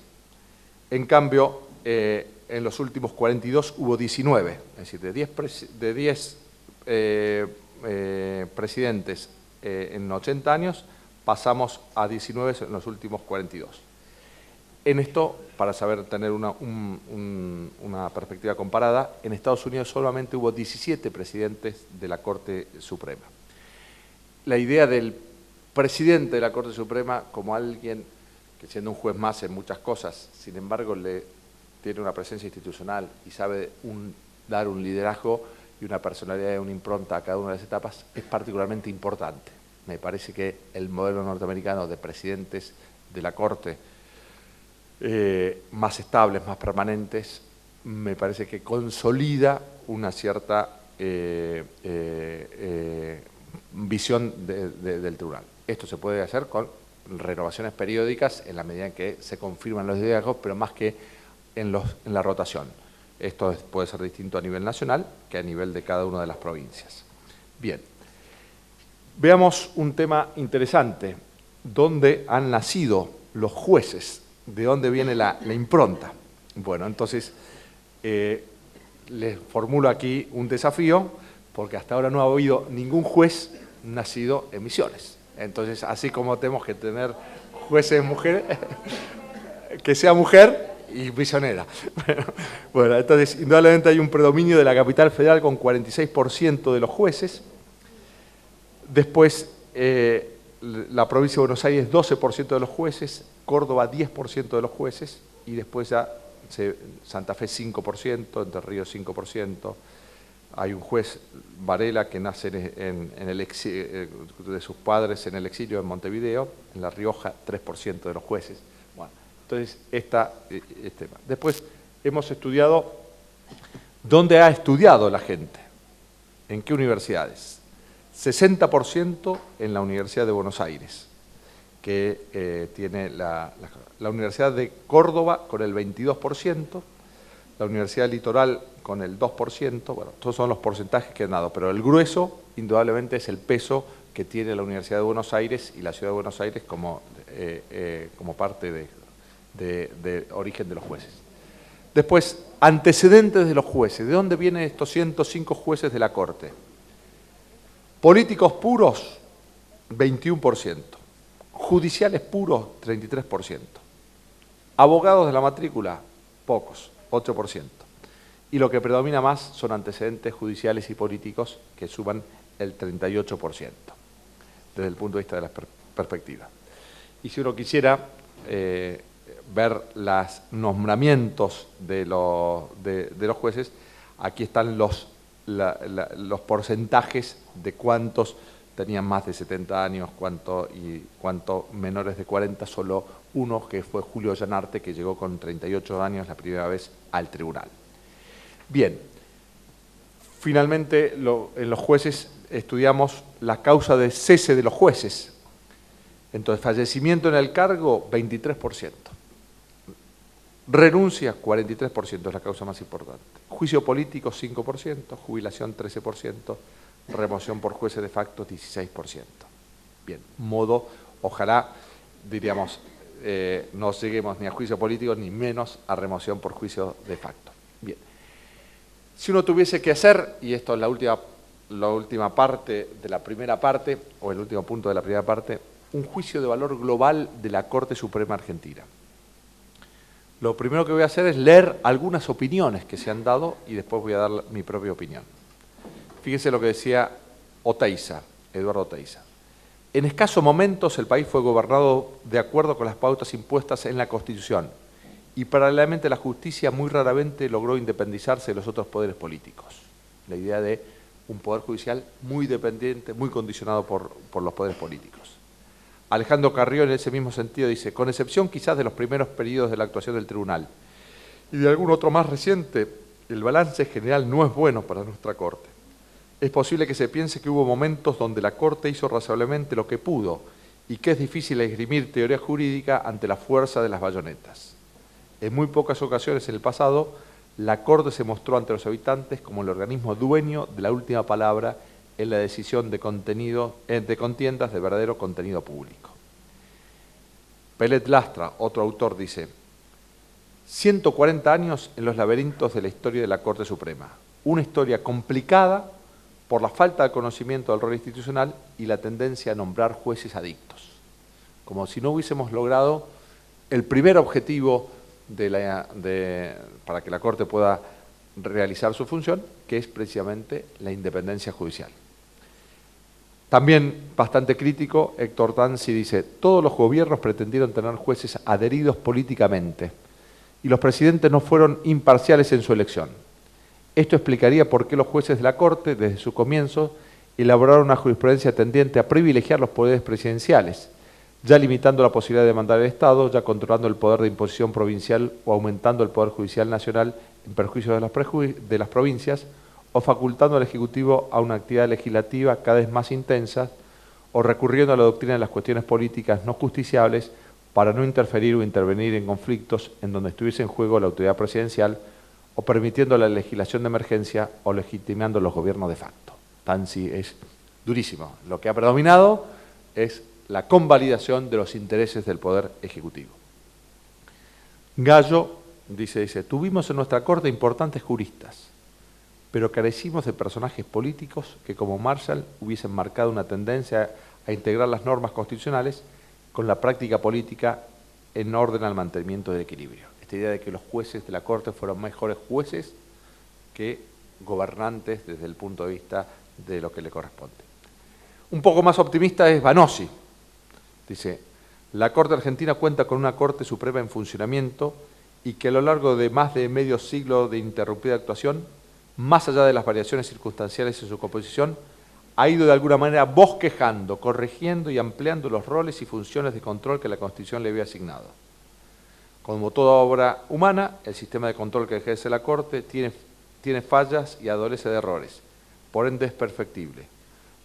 En cambio, en los últimos 42 hubo 19, es decir, de 10 presidentes en 80 años pasamos a 19 en los últimos 42. En esto, para saber tener una perspectiva comparada, en Estados Unidos solamente hubo 17 presidentes de la Corte Suprema. La idea del presidente de la Corte Suprema como alguien que, siendo un juez más en muchas cosas, sin embargo tiene una presencia institucional y sabe dar un liderazgo y una personalidad y una impronta a cada una de las etapas, es particularmente importante. Me parece que el modelo norteamericano de presidentes de la Corte más estables, más permanentes, me parece que consolida una cierta visión del tribunal. Esto se puede hacer con renovaciones periódicas en la medida en que se confirman los liderazgos, pero más que en la rotación. Esto puede ser distinto a nivel nacional que a nivel de cada una de las provincias. Bien, veamos un tema interesante, ¿dónde han nacido los jueces? ¿De dónde viene la impronta? Bueno, entonces les formulo aquí un desafío, porque hasta ahora no ha habido ningún juez nacido en Misiones. Entonces, así como tenemos que tener jueces mujeres, que sea mujer y misionera. Bueno, entonces, indudablemente hay un predominio de la capital federal con 46% de los jueces. Después, la provincia de Buenos Aires, 12% de los jueces, Córdoba, 10% de los jueces, y después ya Santa Fe, 5%, Entre Ríos, 5%. Hay un juez, Varela, que nace de sus padres en el exilio en Montevideo. En La Rioja, 3% de los jueces. Bueno, entonces, después hemos estudiado dónde ha estudiado la gente, en qué universidades. 60% en la Universidad de Buenos Aires, que tiene la Universidad de Córdoba con el 22%, la Universidad Litoral con el 2%, bueno, todos son los porcentajes que han dado, pero el grueso, indudablemente, es el peso que tiene la Universidad de Buenos Aires y la Ciudad de Buenos Aires como parte de origen de los jueces. Después, antecedentes de los jueces. ¿De dónde vienen estos 105 jueces de la Corte? Políticos puros, 21%. Judiciales puros, 33%. Abogados de la matrícula, pocos, 8%. Y lo que predomina más son antecedentes judiciales y políticos, que suman el 38%, desde el punto de vista de las perspectivas. Y si uno quisiera ver los nombramientos de los jueces, aquí están los porcentajes de cuántos tenían más de 70 años, cuánto menores de 40, solo uno, que fue Julio Llanarte, que llegó con 38 años la primera vez al tribunal. Bien, finalmente en los jueces estudiamos la causa de cese de los jueces. Entonces, fallecimiento en el cargo, 23%. Renuncia, 43%, es la causa más importante. Juicio político, 5%, jubilación, 13%, remoción por jueces de facto, 16%. Bien, ojalá, diríamos, no lleguemos ni a juicio político, ni menos a remoción por juicio de facto. Bien, si uno tuviese que hacer, y esto es la última parte de la primera parte, o el último punto de la primera parte, un juicio de valor global de la Corte Suprema Argentina. Lo primero que voy a hacer es leer algunas opiniones que se han dado y después voy a dar mi propia opinión. Fíjese lo que decía Eduardo Oteiza. En escasos momentos el país fue gobernado de acuerdo con las pautas impuestas en la Constitución y paralelamente la justicia muy raramente logró independizarse de los otros poderes políticos. La idea de un poder judicial muy dependiente, muy condicionado por los poderes políticos. Alejandro Carrió, en ese mismo sentido, dice, con excepción quizás de los primeros periodos de la actuación del tribunal y de algún otro más reciente, el balance general no es bueno para nuestra Corte. Es posible que se piense que hubo momentos donde la Corte hizo razonablemente lo que pudo y que es difícil esgrimir teoría jurídica ante la fuerza de las bayonetas. En muy pocas ocasiones en el pasado, la Corte se mostró ante los habitantes como el organismo dueño de la última palabra en la decisión de contiendas de verdadero contenido público. Pelet Lastra, otro autor, dice: 140 años en los laberintos de la historia de la Corte Suprema. Una historia complicada por la falta de conocimiento del rol institucional y la tendencia a nombrar jueces adictos. Como si no hubiésemos logrado el primer objetivo para que la Corte pueda realizar su función, que es precisamente la independencia judicial. También bastante crítico, Héctor Danzi dice: todos los gobiernos pretendieron tener jueces adheridos políticamente y los presidentes no fueron imparciales en su elección. Esto explicaría por qué los jueces de la Corte, desde su comienzo, elaboraron una jurisprudencia tendiente a privilegiar los poderes presidenciales, ya limitando la posibilidad de mandar al Estado, ya controlando el poder de imposición provincial o aumentando el poder judicial nacional en perjuicio de las provincias, o facultando al Ejecutivo a una actividad legislativa cada vez más intensa, o recurriendo a la doctrina de las cuestiones políticas no justiciables para no interferir o intervenir en conflictos en donde estuviese en juego la autoridad presidencial, o permitiendo la legislación de emergencia o legitimando los gobiernos de facto. Danzi es durísimo. Lo que ha predominado es la convalidación de los intereses del Poder Ejecutivo. Gallo dice, tuvimos en nuestra Corte importantes juristas, pero carecimos de personajes políticos que, como Marshall, hubiesen marcado una tendencia a integrar las normas constitucionales con la práctica política en orden al mantenimiento del equilibrio. Esta idea de que los jueces de la Corte fueron mejores jueces que gobernantes desde el punto de vista de lo que le corresponde. Un poco más optimista es Vanossi. Dice: la Corte Argentina cuenta con una Corte Suprema en funcionamiento y que a lo largo de más de medio siglo de interrumpida actuación, más allá de las variaciones circunstanciales en su composición, ha ido de alguna manera bosquejando, corrigiendo y ampliando los roles y funciones de control que la Constitución le había asignado. Como toda obra humana, el sistema de control que ejerce la Corte tiene fallas y adolece de errores, por ende es perfectible.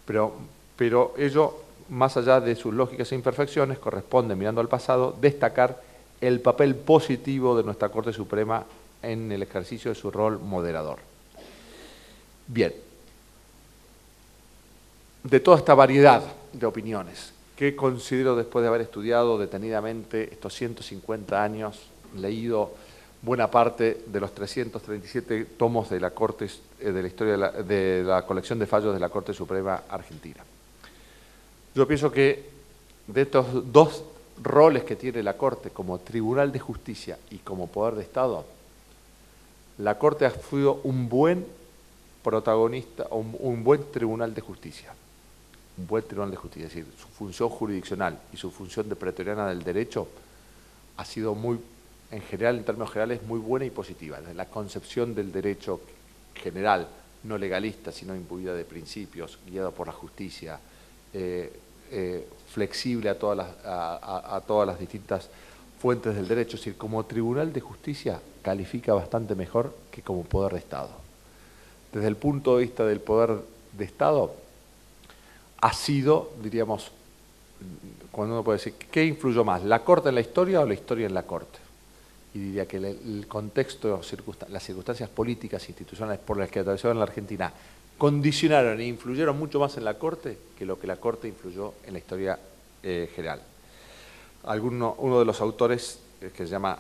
Pero ello, más allá de sus lógicas e imperfecciones, corresponde, mirando al pasado, destacar el papel positivo de nuestra Corte Suprema en el ejercicio de su rol moderador. Bien, de toda esta variedad de opiniones, que considero, después de haber estudiado detenidamente estos 150 años, leído buena parte de los 337 tomos de la Corte, de la historia de la colección de fallos de la Corte Suprema Argentina. Yo pienso que de estos dos roles que tiene la Corte, como Tribunal de Justicia y como Poder de Estado, la Corte ha sido un buen protagonista, un buen Tribunal de Justicia. Un buen Tribunal de Justicia, es decir, su función jurisdiccional y su función de pretoriana del derecho ha sido muy, en general, en términos generales, muy buena y positiva. Desde la concepción del derecho general, no legalista, sino imbuida de principios, guiado por la justicia, flexible a todas las distintas fuentes del derecho. Es decir, como Tribunal de Justicia califica bastante mejor que como Poder de Estado. Desde el punto de vista del Poder de Estado, ha sido, diríamos, cuando uno puede decir, ¿qué influyó más? ¿La Corte en la historia o la historia en la Corte? Y diría que el contexto, las circunstancias políticas e institucionales por las que atravesaron la Argentina condicionaron e influyeron mucho más en la Corte que lo que la Corte influyó en la historia general. Uno de los autores, que se llama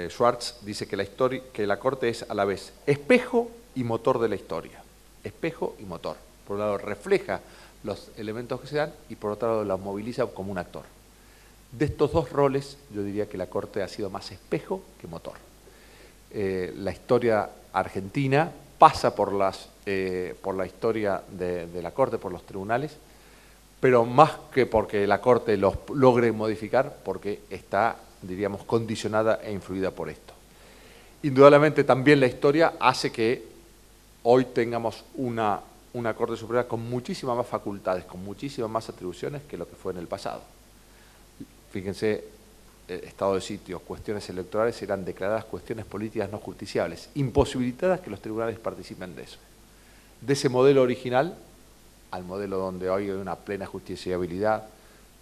Schwartz, dice que la Corte es a la vez espejo y motor de la historia. Espejo y motor. Por un lado refleja los elementos que se dan y por otro lado los moviliza como un actor. De estos dos roles yo diría que la Corte ha sido más espejo que motor. La historia argentina pasa por la historia de la Corte, por los tribunales, pero más que porque la Corte los logre modificar, porque está, diríamos, condicionada e influida por esto. Indudablemente también la historia hace que hoy tengamos una Corte Suprema con muchísimas más facultades, con muchísimas más atribuciones que lo que fue en el pasado. Fíjense, estado de sitio, cuestiones electorales eran declaradas cuestiones políticas no justiciables, imposibilitadas que los tribunales participen de eso. De ese modelo original al modelo donde hoy hay una plena justiciabilidad,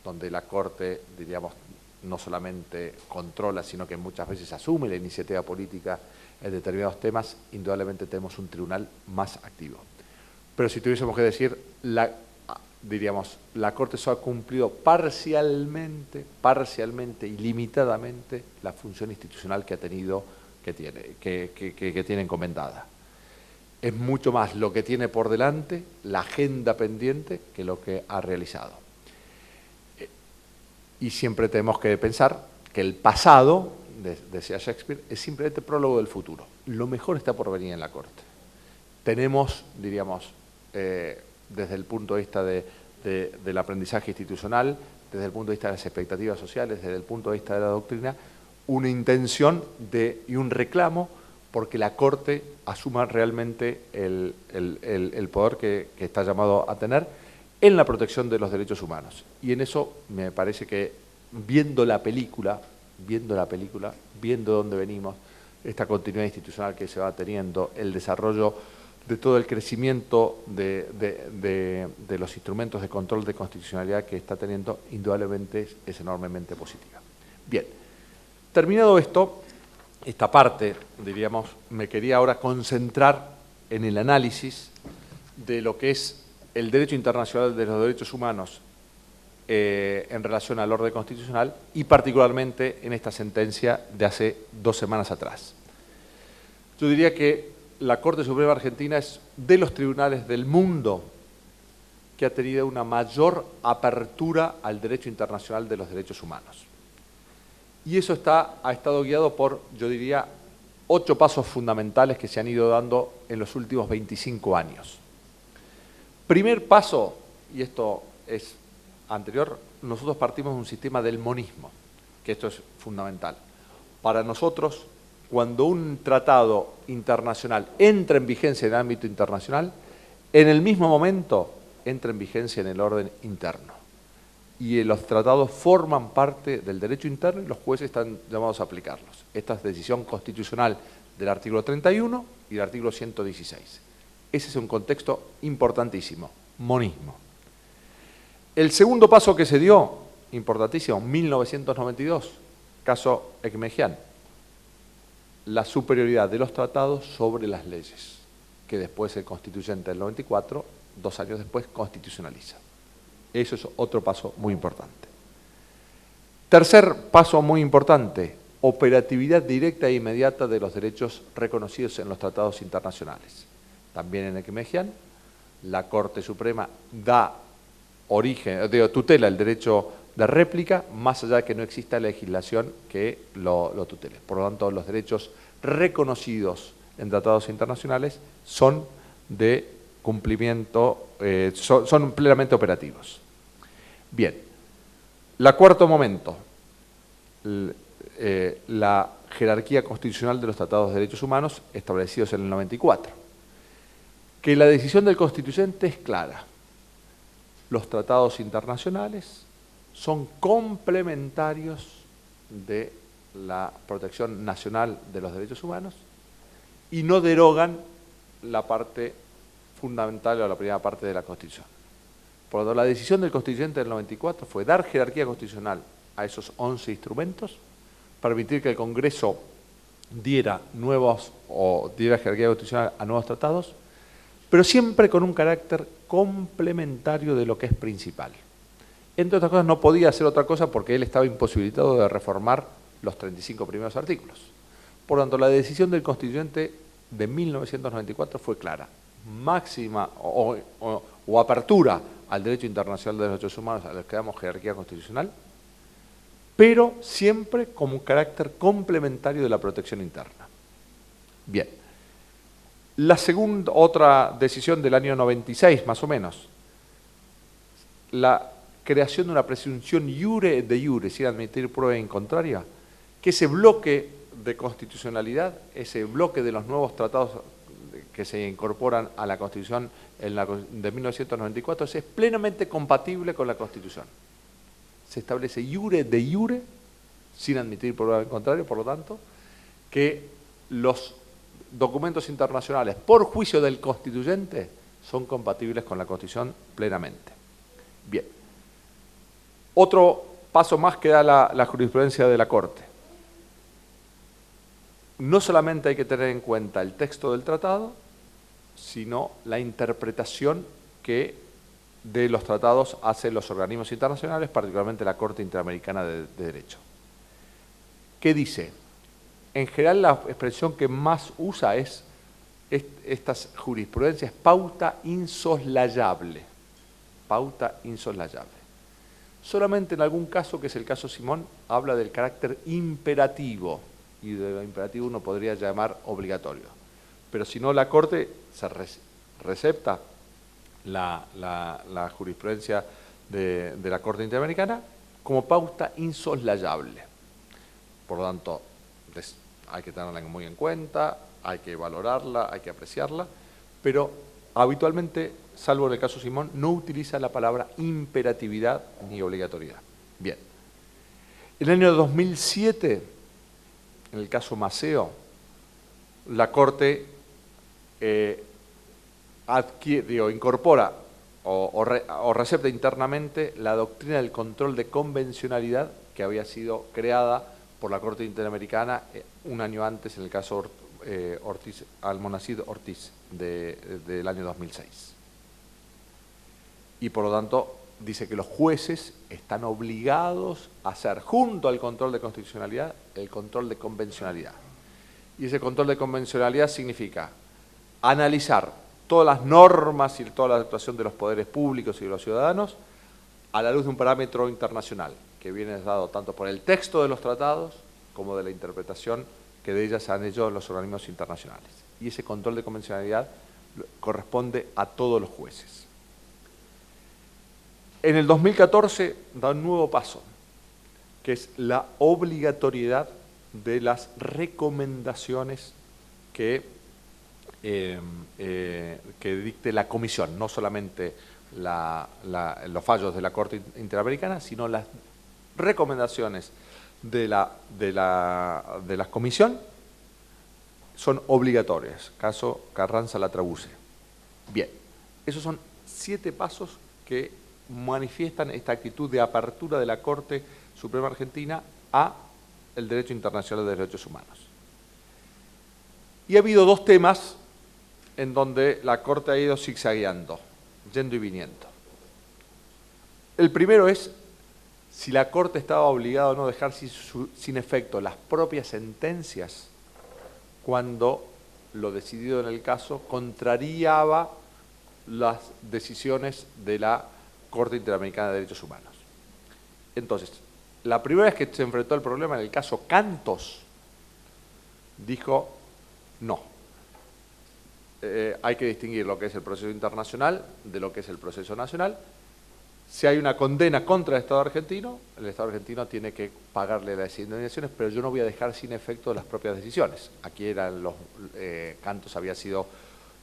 donde la Corte, diríamos, no solamente controla, sino que muchas veces asume la iniciativa política en determinados temas, indudablemente tenemos un tribunal más activo. Pero si tuviésemos que decir, diríamos, la Corte solo ha cumplido parcialmente y limitadamente la función institucional que ha tenido, que tiene encomendada. Es mucho más lo que tiene por delante, la agenda pendiente, que lo que ha realizado. Y siempre tenemos que pensar que el pasado, decía Shakespeare, es simplemente prólogo del futuro. Lo mejor está por venir en la Corte. Tenemos, diríamos, desde el punto de vista del aprendizaje institucional, desde el punto de vista de las expectativas sociales, desde el punto de vista de la doctrina, una intención y un reclamo porque la Corte asuma realmente el poder que está llamado a tener en la protección de los derechos humanos. Y en eso me parece que viendo la película, viendo dónde venimos, esta continuidad institucional que se va teniendo, el desarrollo de todo el crecimiento de los instrumentos de control de constitucionalidad que está teniendo, indudablemente es enormemente positiva. Bien, terminado esto, esta parte, diríamos, me quería ahora concentrar en el análisis de lo que es el derecho internacional de los derechos humanos en relación al orden constitucional y particularmente en esta sentencia de hace 2 semanas atrás. Yo diría que la Corte Suprema Argentina es de los tribunales del mundo que ha tenido una mayor apertura al derecho internacional de los derechos humanos. Y eso ha estado guiado por, yo diría, 8 pasos fundamentales que se han ido dando en los últimos 25 años. Primer paso, y esto es anterior, nosotros partimos de un sistema del monismo, que esto es fundamental. Para nosotros, cuando un tratado internacional entra en vigencia en el ámbito internacional, en el mismo momento entra en vigencia en el orden interno. Y los tratados forman parte del derecho interno y los jueces están llamados a aplicarlos. Esta es decisión constitucional del artículo 31 y del artículo 116. Ese es un contexto importantísimo, monismo. El segundo paso que se dio, importantísimo, 1992, caso Ekmejian, la superioridad de los tratados sobre las leyes, que después el constituyente del 94, 2 años después, constitucionaliza. Eso es otro paso muy importante. Tercer paso muy importante, operatividad directa e inmediata de los derechos reconocidos en los tratados internacionales. También en Ekmejian, la Corte Suprema tutela el derecho de réplica, más allá de que no exista legislación que lo tutele. Por lo tanto, los derechos reconocidos en tratados internacionales son de cumplimiento, son plenamente operativos. Bien, cuarto momento, la jerarquía constitucional de los tratados de derechos humanos establecidos en el 94. Que la decisión del constituyente es clara. Los tratados internacionales son complementarios de la protección nacional de los derechos humanos y no derogan la parte fundamental o la primera parte de la Constitución. Por lo tanto, la decisión del constituyente del 94 fue dar jerarquía constitucional a esos 11 instrumentos, permitir que el Congreso diera jerarquía constitucional a nuevos tratados, pero siempre con un carácter complementario de lo que es principal. Entre otras cosas, no podía hacer otra cosa porque él estaba imposibilitado de reformar los 35 primeros artículos. Por lo tanto, la decisión del constituyente de 1994 fue clara. Máxima o apertura al derecho internacional de los derechos humanos a los que damos jerarquía constitucional, pero siempre como un carácter complementario de la protección interna. Bien. La segunda, otra decisión del año 96, más o menos, la creación de una presunción iure de iure, sin admitir prueba en contraria, que ese bloque de constitucionalidad, ese bloque de los nuevos tratados que se incorporan a la Constitución de 1994, es plenamente compatible con la Constitución. Se establece iure de iure, sin admitir prueba en contrario, por lo tanto, que los documentos internacionales, por juicio del constituyente, son compatibles con la Constitución plenamente. Bien. Otro paso más que da la jurisprudencia de la Corte. No solamente hay que tener en cuenta el texto del tratado, sino la interpretación que de los tratados hacen los organismos internacionales, particularmente la Corte Interamericana de Derecho. ¿Qué dice? En general la expresión que más usa es estas jurisprudencias, pauta insoslayable. Pauta insoslayable. Solamente en algún caso, que es el caso Simón, habla del carácter imperativo, y de lo imperativo uno podría llamar obligatorio. Pero si no, la Corte se recepta la jurisprudencia de la Corte Interamericana como pauta insoslayable. Por lo tanto, hay que tenerla muy en cuenta, hay que valorarla, hay que apreciarla, pero habitualmente, salvo en el caso Simón, no utiliza la palabra imperatividad ni obligatoriedad. Bien. En el año 2007, en el caso Maceo, la Corte incorpora o recepta internamente la doctrina del control de convencionalidad que había sido creada por la Corte Interamericana un año antes, en el caso Almonacid Ortiz del año 2006. Y por lo tanto dice que los jueces están obligados a hacer, junto al control de constitucionalidad, el control de convencionalidad. Y ese control de convencionalidad significa analizar todas las normas y toda la actuación de los poderes públicos y de los ciudadanos a la luz de un parámetro internacional, que viene dado tanto por el texto de los tratados como de la interpretación que de ellas han hecho los organismos internacionales. Y ese control de convencionalidad corresponde a todos los jueces. En el 2014 da un nuevo paso, que es la obligatoriedad de las recomendaciones que dicte la Comisión, no solamente los fallos de la Corte Interamericana, sino las recomendaciones de la Comisión son obligatorias, caso Carranza-Latrabuce. Bien, esos son 7 pasos que manifiestan esta actitud de apertura de la Corte Suprema Argentina a el derecho internacional de derechos humanos. Y ha habido 2 temas en donde la Corte ha ido zigzagueando, yendo y viniendo. El primero es si la Corte estaba obligada o no a dejar sin efecto las propias sentencias cuando lo decidido en el caso contrariaba las decisiones de la Corte Interamericana de Derechos Humanos. Entonces, la primera vez que se enfrentó al problema en el caso Cantos, dijo no. Hay que distinguir lo que es el proceso internacional de lo que es el proceso nacional. Si hay una condena contra el Estado argentino tiene que pagarle las indemnizaciones, pero yo no voy a dejar sin efecto las propias decisiones. Aquí eran Cantos había sido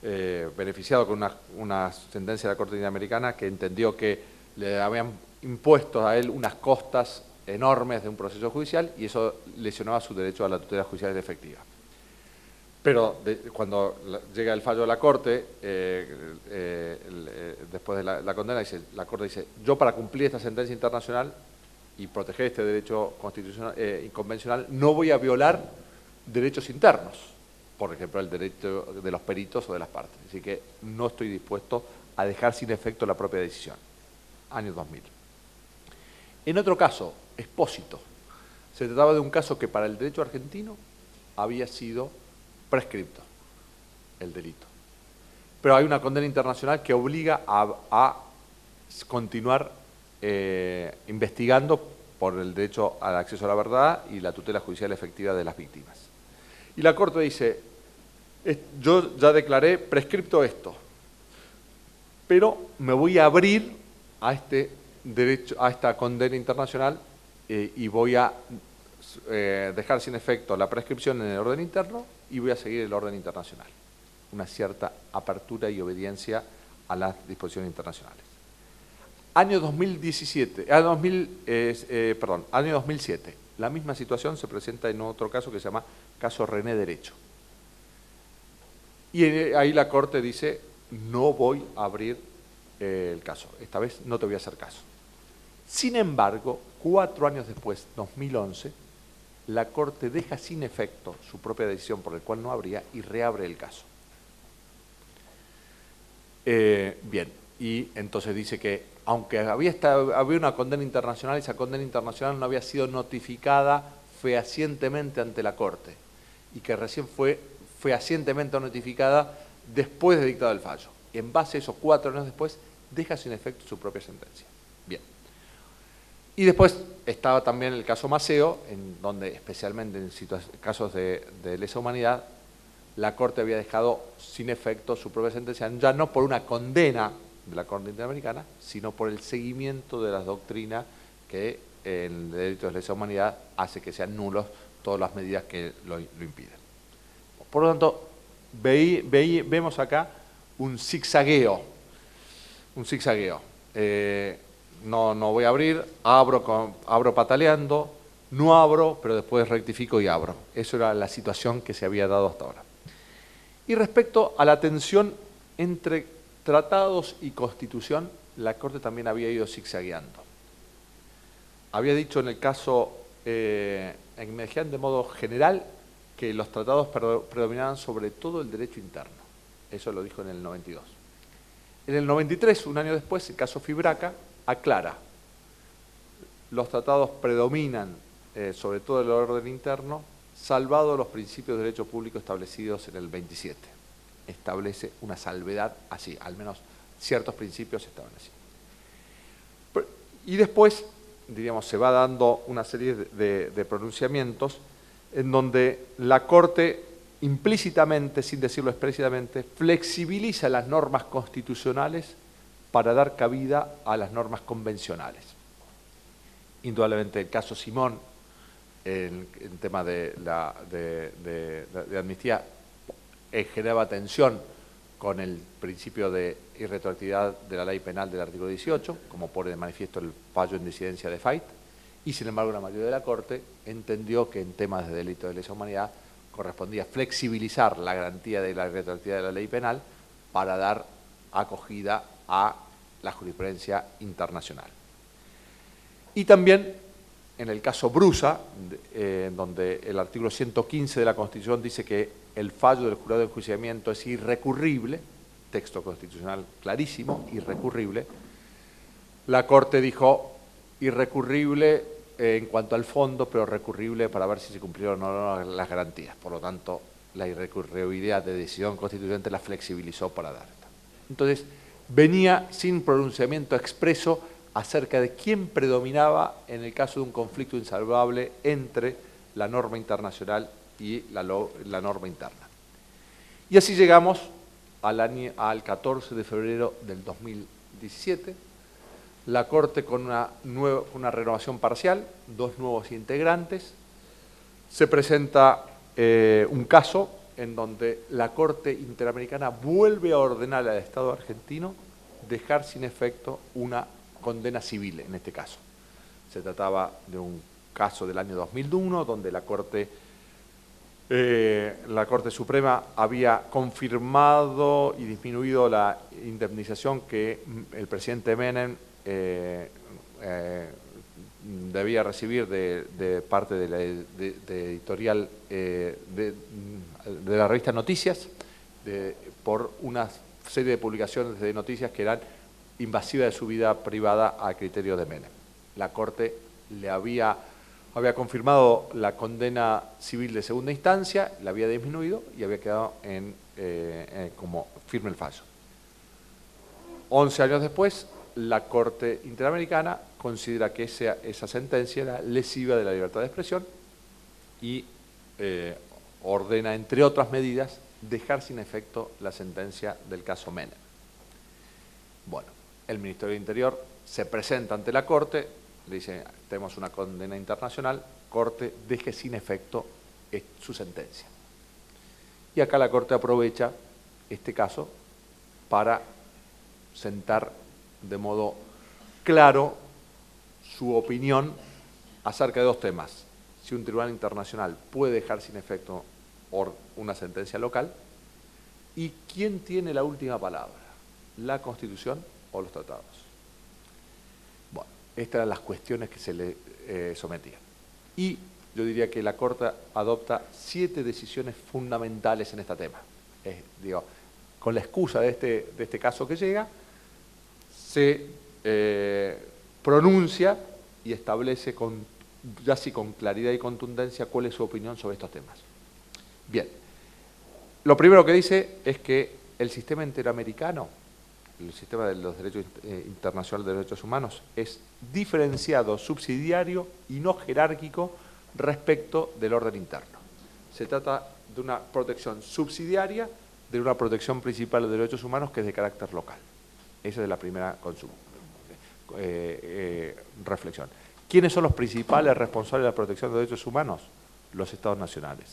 beneficiado con una sentencia de la Corte Interamericana que entendió que le habían impuesto a él unas costas enormes de un proceso judicial y eso lesionaba su derecho a la tutela judicial efectiva. Pero cuando llega el fallo de la Corte, después de la condena, la Corte dice, yo para cumplir esta sentencia internacional y proteger este derecho constitucional y convencional, no voy a violar derechos internos, por ejemplo, el derecho de los peritos o de las partes. Así que no estoy dispuesto a dejar sin efecto la propia decisión. Año 2000. En otro caso, Expósito, se trataba de un caso que para el derecho argentino había sido prescripto el delito. Pero hay una condena internacional que obliga a continuar investigando por el derecho al acceso a la verdad y la tutela judicial efectiva de las víctimas. Y la Corte dice, yo ya declaré prescripto esto, pero me voy a abrir a este derecho, a esta condena internacional y voy a dejar sin efecto la prescripción en el orden interno y voy a seguir el orden internacional. Una cierta apertura y obediencia a las disposiciones internacionales. Año 2017, año 2007, la misma situación se presenta en otro caso que se llama caso René Derecho. Y ahí la Corte dice, no voy a abrir el caso, esta vez no te voy a hacer caso. Sin embargo, 4 años después, 2011, la Corte deja sin efecto su propia decisión por la cual no habría y reabre el caso. Bien, y entonces dice que aunque había una condena internacional, esa condena internacional no había sido notificada fehacientemente ante la Corte y que recién fue fehacientemente notificada después de dictado el fallo. En base a esos 4 años después, deja sin efecto su propia sentencia. Bien. Y después estaba también el caso Maceo, en donde especialmente en casos de lesa humanidad, la Corte había dejado sin efecto su propia sentencia, ya no por una condena de la Corte Interamericana, sino por el seguimiento de las doctrinas que en el delito de lesa humanidad hace que sean nulos todas las medidas que lo impiden. Por lo tanto, vemos acá un zigzagueo. No voy a abrir, abro pataleando, no abro, pero después rectifico y abro. Eso era la situación que se había dado hasta ahora. Y respecto a la tensión entre tratados y Constitución, la Corte también había ido zigzagueando. Había dicho en el caso Egmedian de modo general que los tratados predominaban sobre todo el derecho interno. Eso lo dijo en el 92. En el 93, un año después, el caso Fibraca aclara: los tratados predominan sobre todo el orden interno, salvado los principios de derecho público establecidos en el 27. Establece una salvedad así, al menos ciertos principios estaban así. Y después, diríamos, se va dando una serie de pronunciamientos en donde la Corte implícitamente, sin decirlo explícitamente, flexibiliza las normas constitucionales para dar cabida a las normas convencionales. Indudablemente el caso Simón, en tema de amnistía, generaba tensión con el principio de irretroactividad de la ley penal del artículo 18, como pone de manifiesto el fallo en disidencia de Fait, y sin embargo la mayoría de la Corte entendió que en temas de delito de lesa humanidad correspondía flexibilizar la garantía de la irretroactividad de la ley penal para dar acogida a la jurisprudencia internacional. Y también en el caso Brusa, donde el artículo 115 de la Constitución dice que el fallo del jurado de enjuiciamiento es irrecurrible, texto constitucional clarísimo, irrecurrible, la Corte dijo irrecurrible en cuanto al fondo, pero recurrible para ver si se cumplieron o no las garantías. Por lo tanto, la irrecurribilidad de decisión constituyente la flexibilizó para dar. Entonces, venía sin pronunciamiento expreso acerca de quién predominaba en el caso de un conflicto insalvable entre la norma internacional y la norma interna. Y así llegamos al 14 de febrero del 2017, la Corte con una renovación parcial, 2 nuevos integrantes. Se presenta un caso en donde la Corte Interamericana vuelve a ordenar al Estado argentino dejar sin efecto una condena civil en este caso. Se trataba de un caso del año 2001 donde la Corte Suprema había confirmado y disminuido la indemnización que el presidente Menem debía recibir de parte de la editorial de la revista Noticias por una serie de publicaciones de noticias que eran invasivas de su vida privada a criterio de Menem. La Corte le había confirmado la condena civil de segunda instancia, la había disminuido y había quedado como firme el fallo. 11 años después, la Corte Interamericana considera que esa sentencia era lesiva de la libertad de expresión y ordena, entre otras medidas, dejar sin efecto la sentencia del caso Menem. Bueno, el Ministerio del Interior se presenta ante la Corte, le dice: tenemos una condena internacional, Corte, deje sin efecto su sentencia. Y acá la Corte aprovecha este caso para sentar de modo claro su opinión acerca de 2 temas. Si un tribunal internacional puede dejar sin efecto una sentencia local y quién tiene la última palabra, la Constitución o los tratados. Bueno, Estas eran las cuestiones que se le sometían. Y yo diría que la Corte adopta 7 decisiones fundamentales en este tema. Digo, con la excusa de este caso que llega, se pronuncia y establece ya sí con claridad y contundencia cuál es su opinión sobre estos temas. Bien, lo primero que dice es que el sistema interamericano, el sistema de los derechos internacionales de derechos humanos, es diferenciado, subsidiario y no jerárquico respecto del orden interno. Se trata de una protección subsidiaria de una protección principal de derechos humanos que es de carácter local. Esa es la primera reflexión. ¿Quiénes son los principales responsables de la protección de derechos humanos? Los Estados nacionales.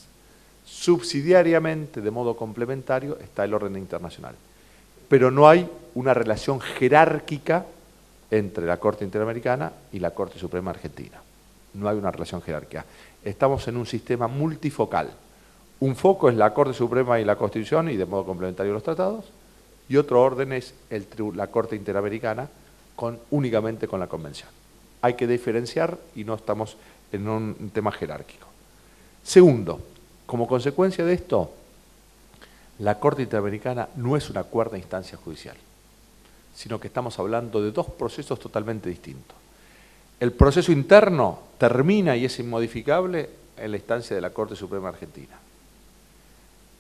Subsidiariamente, de modo complementario, está el orden internacional. Pero no hay una relación jerárquica entre la Corte Interamericana y la Corte Suprema Argentina. No hay una relación jerárquica. Estamos en un sistema multifocal. Un foco es la Corte Suprema y la Constitución, y de modo complementario los tratados, y otro orden es la Corte Interamericana, únicamente con la Convención. Hay que diferenciar y no estamos en un tema jerárquico. Segundo, como consecuencia de esto, la Corte Interamericana no es una cuarta instancia judicial, sino que estamos hablando de 2 procesos totalmente distintos. El proceso interno termina y es inmodificable en la instancia de la Corte Suprema Argentina.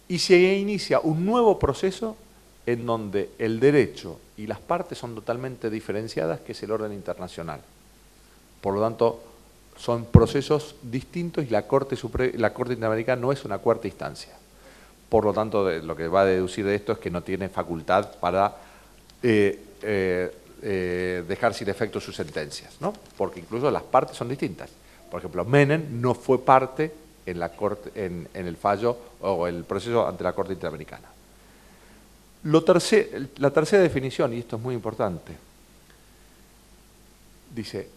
Y se inicia un nuevo proceso en donde el derecho y las partes son totalmente diferenciadas, que es el orden internacional. Por lo tanto, son procesos distintos y la Corte Interamericana no es una cuarta instancia. Por lo tanto, lo que va a deducir de esto es que no tiene facultad para dejar sin efecto sus sentencias, ¿no? Porque incluso las partes son distintas. Por ejemplo, Menem no fue parte en el fallo o el proceso ante la Corte Interamericana. La tercera definición, y esto es muy importante, dice,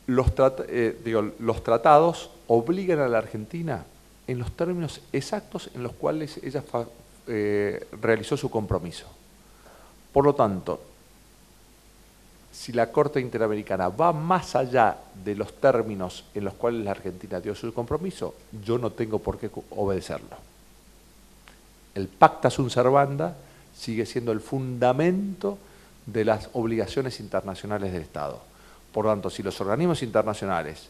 los tratados obligan a la Argentina en los términos exactos en los cuales ella realizó su compromiso. Por lo tanto, si la Corte Interamericana va más allá de los términos en los cuales la Argentina dio su compromiso, yo no tengo por qué obedecerlo. El pacta sunt servanda sigue siendo el fundamento de las obligaciones internacionales del Estado. Por lo tanto, si los organismos internacionales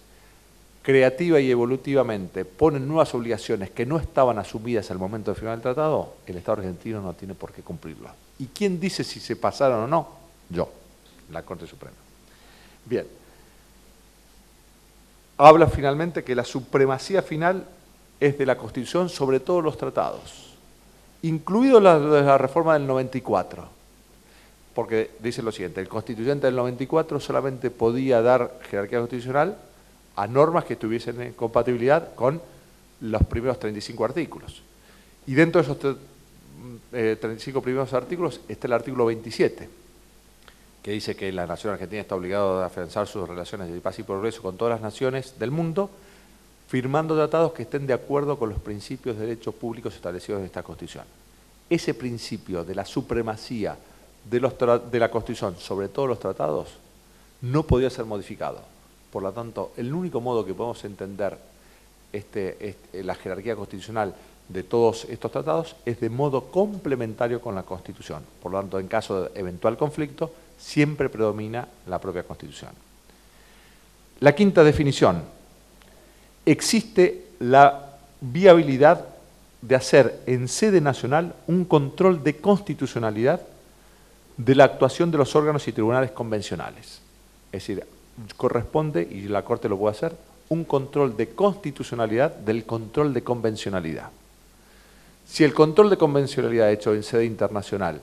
creativa y evolutivamente ponen nuevas obligaciones que no estaban asumidas al momento de firmar el tratado, el Estado argentino no tiene por qué cumplirlas. ¿Y quién dice si se pasaron o no? Yo, la Corte Suprema. Bien. Habla finalmente que la supremacía final es de la Constitución sobre todos los tratados, incluido la reforma del 94, porque dice lo siguiente: el constituyente del 94 solamente podía dar jerarquía constitucional a normas que estuviesen en compatibilidad con los primeros 35 artículos. Y dentro de esos 35 primeros artículos está el artículo 27, que dice que la nación argentina está obligada a afianzar sus relaciones de paz y progreso con todas las naciones del mundo, firmando tratados que estén de acuerdo con los principios de derechos públicos establecidos en esta Constitución. Ese principio de la supremacía de la Constitución sobre todos los tratados no podía ser modificado. Por lo tanto, el único modo que podemos entender la jerarquía constitucional de todos estos tratados es de modo complementario con la Constitución. Por lo tanto, en caso de eventual conflicto, siempre predomina la propia Constitución. La quinta definición: existe la viabilidad de hacer en sede nacional un control de constitucionalidad de la actuación de los órganos y tribunales convencionales. Es decir, corresponde, y la Corte lo puede hacer, un control de constitucionalidad del control de convencionalidad. Si el control de convencionalidad hecho en sede internacional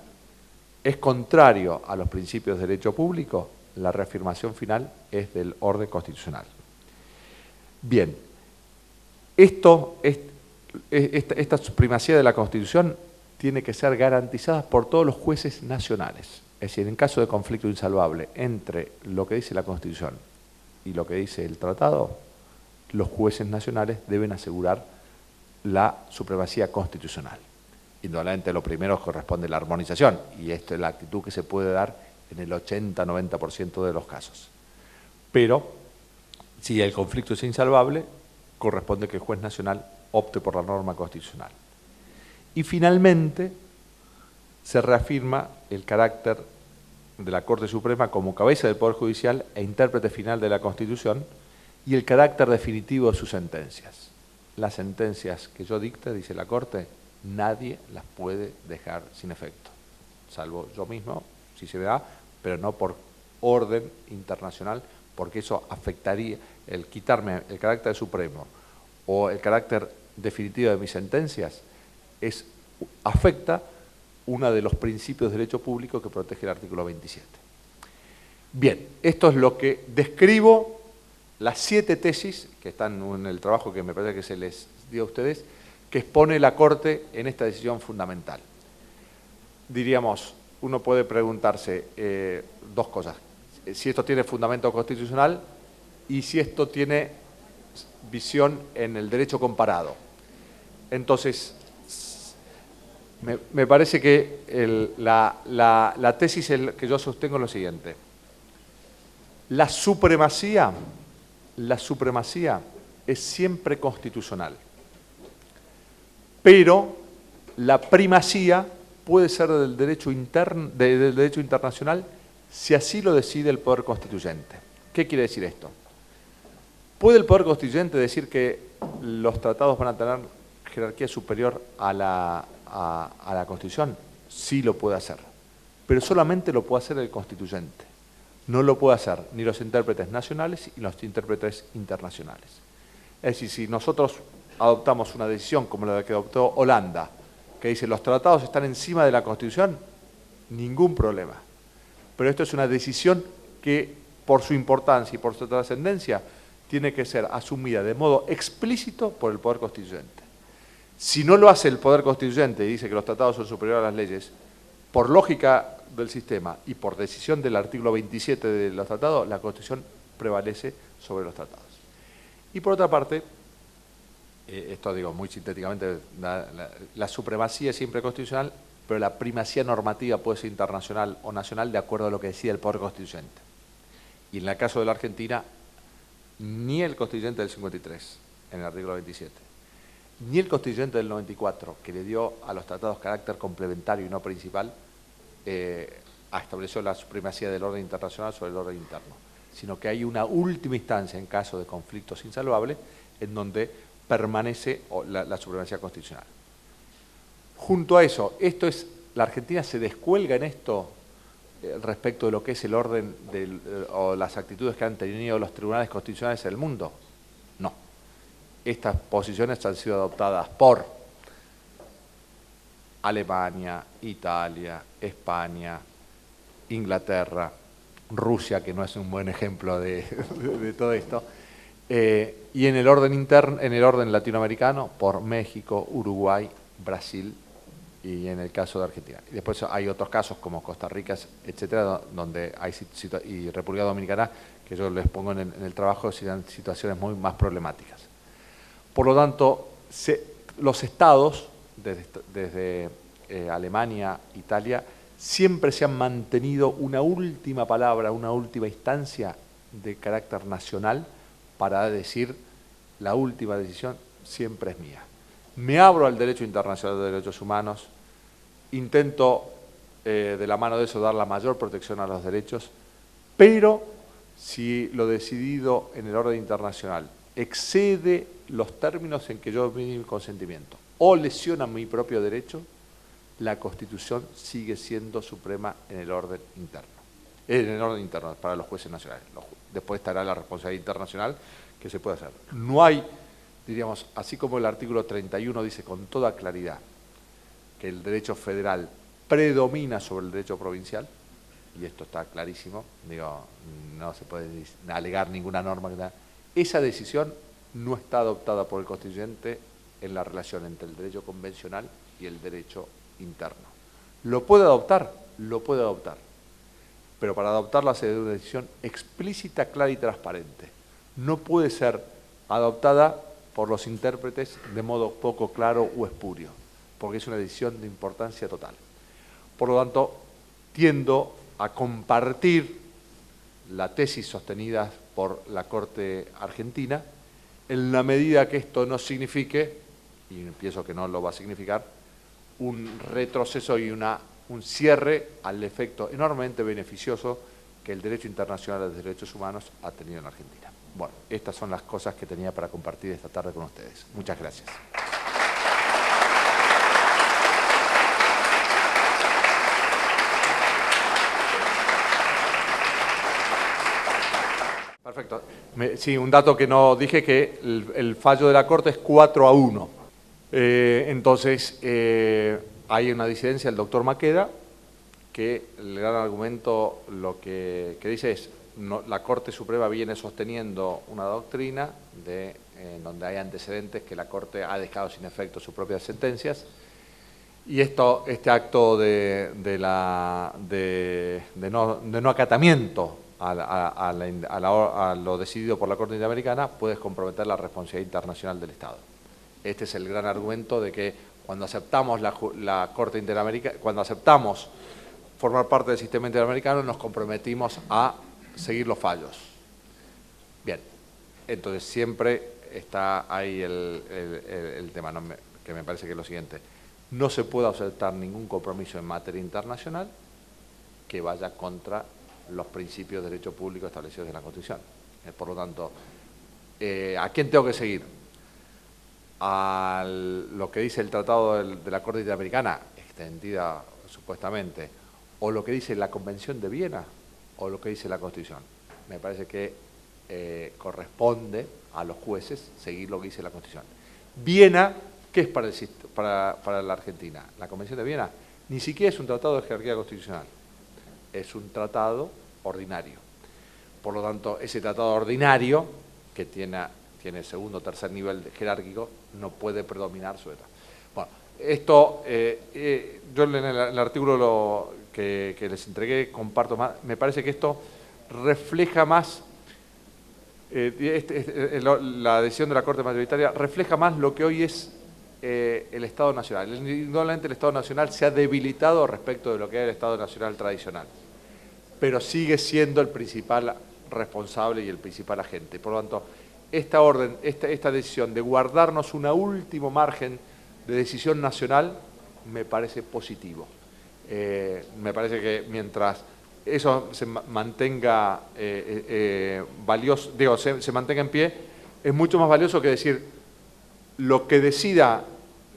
es contrario a los principios de derecho público, la reafirmación final es del orden constitucional. Bien, esta supremacía de la Constitución tiene que ser garantizada por todos los jueces nacionales. Es decir, en caso de conflicto insalvable entre lo que dice la Constitución y lo que dice el tratado, los jueces nacionales deben asegurar la supremacía constitucional. Indudablemente lo primero corresponde a la armonización, y esta es la actitud que se puede dar en el 80-90% de los casos. Pero si el conflicto es insalvable, corresponde que el juez nacional opte por la norma constitucional. Y finalmente se reafirma el carácter de la Corte Suprema como cabeza del Poder Judicial e intérprete final de la Constitución y el carácter definitivo de sus sentencias. Las sentencias que yo dicte, dice la Corte, nadie las puede dejar sin efecto, salvo yo mismo, si se me da, pero no por orden internacional, porque eso afectaría, el quitarme el carácter supremo o el carácter definitivo de mis sentencias, afecta uno de los principios de derecho público que protege el artículo 27. Bien, esto es lo que describo, las 7 tesis que están en el trabajo que me parece que se les dio a ustedes, que expone la Corte en esta decisión fundamental. Diríamos, uno puede preguntarse dos cosas, si esto tiene fundamento constitucional y si esto tiene visión en el derecho comparado. Entonces, me parece que la tesis que yo sostengo es lo siguiente. La supremacía es siempre constitucional, pero la primacía puede ser del derecho internacional si así lo decide el Poder Constituyente. ¿Qué quiere decir esto? ¿Puede el Poder Constituyente decir que los tratados van a tener jerarquía superior a la Constitución? Sí lo puede hacer, pero solamente lo puede hacer el Constituyente. No lo puede hacer ni los intérpretes nacionales ni los intérpretes internacionales. Es decir, si nosotros adoptamos una decisión como la que adoptó Holanda, que dice los tratados están encima de la Constitución, ningún problema. Pero esto es una decisión que, por su importancia y por su trascendencia, tiene que ser asumida de modo explícito por el Poder Constituyente. Si no lo hace el Poder Constituyente y dice que los tratados son superiores a las leyes, por lógica del sistema y por decisión del artículo 27 de los tratados, la Constitución prevalece sobre los tratados. Y por otra parte, esto digo muy sintéticamente, la supremacía es siempre constitucional, pero la primacía normativa puede ser internacional o nacional de acuerdo a lo que decida el Poder Constituyente. Y en el caso de la Argentina, ni el Constituyente del 53, en el artículo 27, ni el Constituyente del 94, que le dio a los tratados carácter complementario y no principal, estableció la supremacía del orden internacional sobre el orden interno, sino que hay una última instancia en caso de conflictos insalvables en donde permanece la supremacía constitucional. Junto a eso, la Argentina se descuelga en esto respecto de lo que es el orden o las actitudes que han tenido los tribunales constitucionales en el mundo. No. Estas posiciones han sido adoptadas por Alemania, Italia, España, Inglaterra, Rusia, que no es un buen ejemplo de todo esto, y en el orden latinoamericano, por México, Uruguay, Brasil y en el caso de Argentina. Y después hay otros casos como Costa Rica, etcétera, donde hay y República Dominicana, que yo les pongo en el trabajo, dan situaciones muy más problemáticas. Por lo tanto, los estados, desde Alemania, Italia, siempre se han mantenido una última palabra, una última instancia de carácter nacional para decir la última decisión siempre es mía. Me abro al derecho internacional de derechos humanos, intento de la mano de eso dar la mayor protección a los derechos, pero si lo decidido en el orden internacional excede los términos en que yo di mi consentimiento o lesiona mi propio derecho, la Constitución sigue siendo suprema en el orden interno para los jueces nacionales. Después estará la responsabilidad internacional que se puede hacer. No hay, diríamos, así como el artículo 31 dice con toda claridad que el derecho federal predomina sobre el derecho provincial, y esto está clarísimo, digo, no se puede alegar ninguna norma. Esa decisión no está adoptada por el constituyente en la relación entre el derecho convencional y el derecho interno. ¿Lo puede adoptar? Lo puede adoptar. Pero para adoptarla se debe una decisión explícita, clara y transparente. No puede ser adoptada por los intérpretes de modo poco claro o espurio, porque es una decisión de importancia total. Por lo tanto, tiendo a compartir la tesis sostenida por la Corte Argentina, en la medida que esto no signifique, y pienso que no lo va a significar, un retroceso y un cierre al efecto enormemente beneficioso que el derecho internacional de los derechos humanos ha tenido en Argentina. Bueno, estas son las cosas que tenía para compartir esta tarde con ustedes. Muchas gracias. Perfecto. Sí, un dato que no dije, que el fallo de la Corte es 4-1. Entonces, hay una disidencia del doctor Maqueda, que el gran argumento lo que dice es: la Corte Suprema viene sosteniendo una doctrina en donde hay antecedentes que la Corte ha dejado sin efecto sus propias sentencias, y este acto de no acatamiento a lo decidido por la Corte Interamericana puede comprometer la responsabilidad internacional del Estado. Este es el gran argumento de que cuando aceptamos la Corte Interamericana, cuando aceptamos formar parte del sistema interamericano, nos comprometimos a seguir los fallos. Bien, entonces siempre está ahí el tema, ¿no? Que me parece que es lo siguiente: no se puede aceptar ningún compromiso en materia internacional que vaya contra los principios de derecho público establecidos en la Constitución. Por lo tanto, ¿a quién tengo que seguir? ¿A lo que dice el Tratado de la Corte Interamericana, extendida supuestamente, o lo que dice la Convención de Viena, o lo que dice la Constitución? Me parece que corresponde a los jueces seguir lo que dice la Constitución. Viena, ¿qué es para la Argentina? La Convención de Viena ni siquiera es un tratado de jerarquía constitucional, es un tratado ordinario. Por lo tanto, ese tratado ordinario, que tiene segundo o tercer nivel jerárquico, no puede predominar sobre todo. Bueno, esto, yo en el artículo que les entregué comparto más. Me parece que esto refleja más, la decisión de la Corte mayoritaria refleja más lo que hoy es el Estado Nacional. Indudablemente el Estado Nacional se ha debilitado respecto de lo que era el Estado Nacional tradicional, pero sigue siendo el principal responsable y el principal agente. Por lo tanto, esta decisión de guardarnos un último margen de decisión nacional me parece positivo. Me parece que mientras eso se mantenga valioso, se mantenga en pie, es mucho más valioso que decir: lo que decida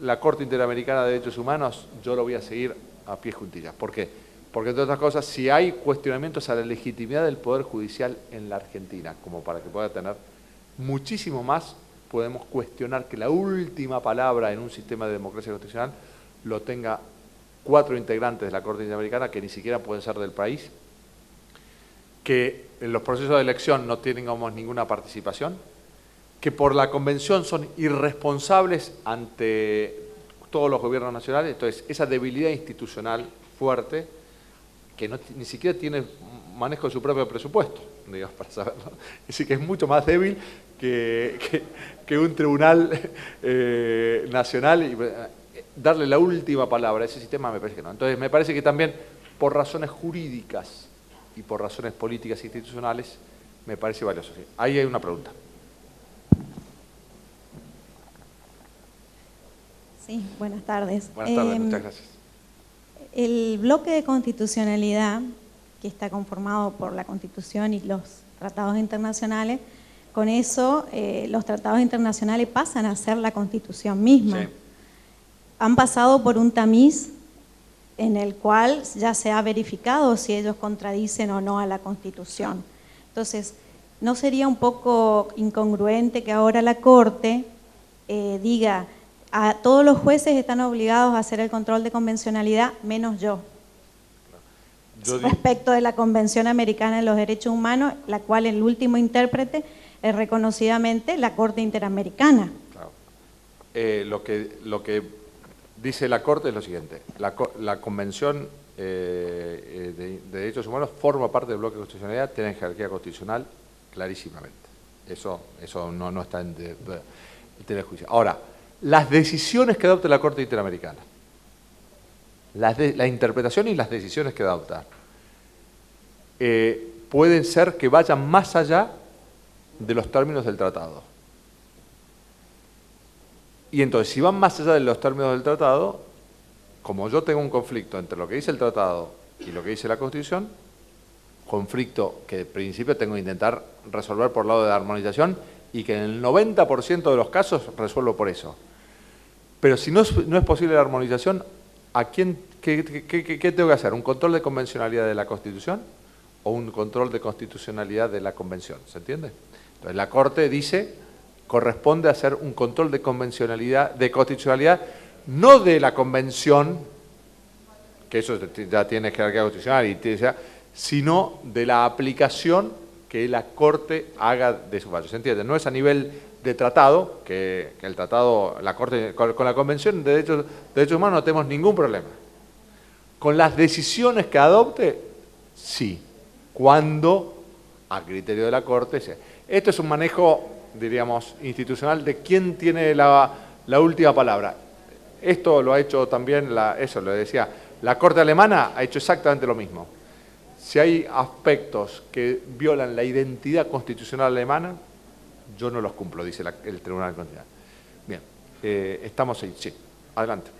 la Corte Interamericana de Derechos Humanos, yo lo voy a seguir a pies juntillas. ¿Por qué? Porque, entre otras cosas, si hay cuestionamientos a la legitimidad del Poder Judicial en la Argentina, como para que pueda tener muchísimo más, podemos cuestionar que la última palabra en un sistema de democracia constitucional lo tenga 4 integrantes de la Corte Interamericana que ni siquiera pueden ser del país, que en los procesos de elección no tengamos ninguna participación, que por la Convención son irresponsables ante todos los gobiernos nacionales. Entonces, esa debilidad institucional fuerte, que ni siquiera tiene manejo de su propio presupuesto, digamos, para saberlo. Es decir, que es mucho más débil que un tribunal nacional, y darle la última palabra a ese sistema me parece que no. Entonces, me parece que también por razones jurídicas y por razones políticas e institucionales me parece valioso. Sí. Ahí hay una pregunta. Sí, buenas tardes. Buenas tardes, muchas gracias. El bloque de constitucionalidad, que está conformado por la Constitución y los tratados internacionales, con eso los tratados internacionales pasan a ser la Constitución misma. Sí. Han pasado por un tamiz en el cual ya se ha verificado si ellos contradicen o no a la Constitución. Entonces, ¿no sería un poco incongruente que ahora la Corte diga: a todos los jueces están obligados a hacer el control de convencionalidad, menos yo? Respecto de la Convención Americana de los Derechos Humanos, la cual el último intérprete es reconocidamente la Corte Interamericana. Claro. Lo que dice la Corte es lo siguiente: la Convención de Derechos Humanos forma parte del bloque de constitucionalidad, tiene jerarquía constitucional clarísimamente. Eso no está en telejuicio. Ahora, las decisiones que adopte la Corte Interamericana, la interpretación y las decisiones que adopta, pueden ser que vayan más allá de los términos del tratado. Y entonces, si van más allá de los términos del tratado, como yo tengo un conflicto entre lo que dice el tratado y lo que dice la Constitución, conflicto que en principio tengo que intentar resolver por el lado de la armonización y que en el 90% de los casos resuelvo por eso. Pero si no es posible la armonización, ¿qué tengo que hacer? ¿Un control de convencionalidad de la Constitución o un control de constitucionalidad de la Convención? ¿Se entiende? Entonces la Corte dice, corresponde hacer un control de convencionalidad, de constitucionalidad, no de la Convención, que eso ya tiene jerarquía constitucional, sino de la aplicación que la Corte haga de su fallo. ¿Se entiende? No es a nivel de tratado, que el tratado, la Corte, con la Convención de Derechos Humanos no tenemos ningún problema. Con las decisiones que adopte, sí, cuando a criterio de la Corte. Esto es un manejo, diríamos, institucional de quién tiene la última palabra. Esto lo ha hecho también, eso lo decía, la Corte alemana ha hecho exactamente lo mismo. Si hay aspectos que violan la identidad constitucional alemana, yo no los cumplo, dice el Tribunal Constitucional. Bien, estamos ahí, sí, adelante.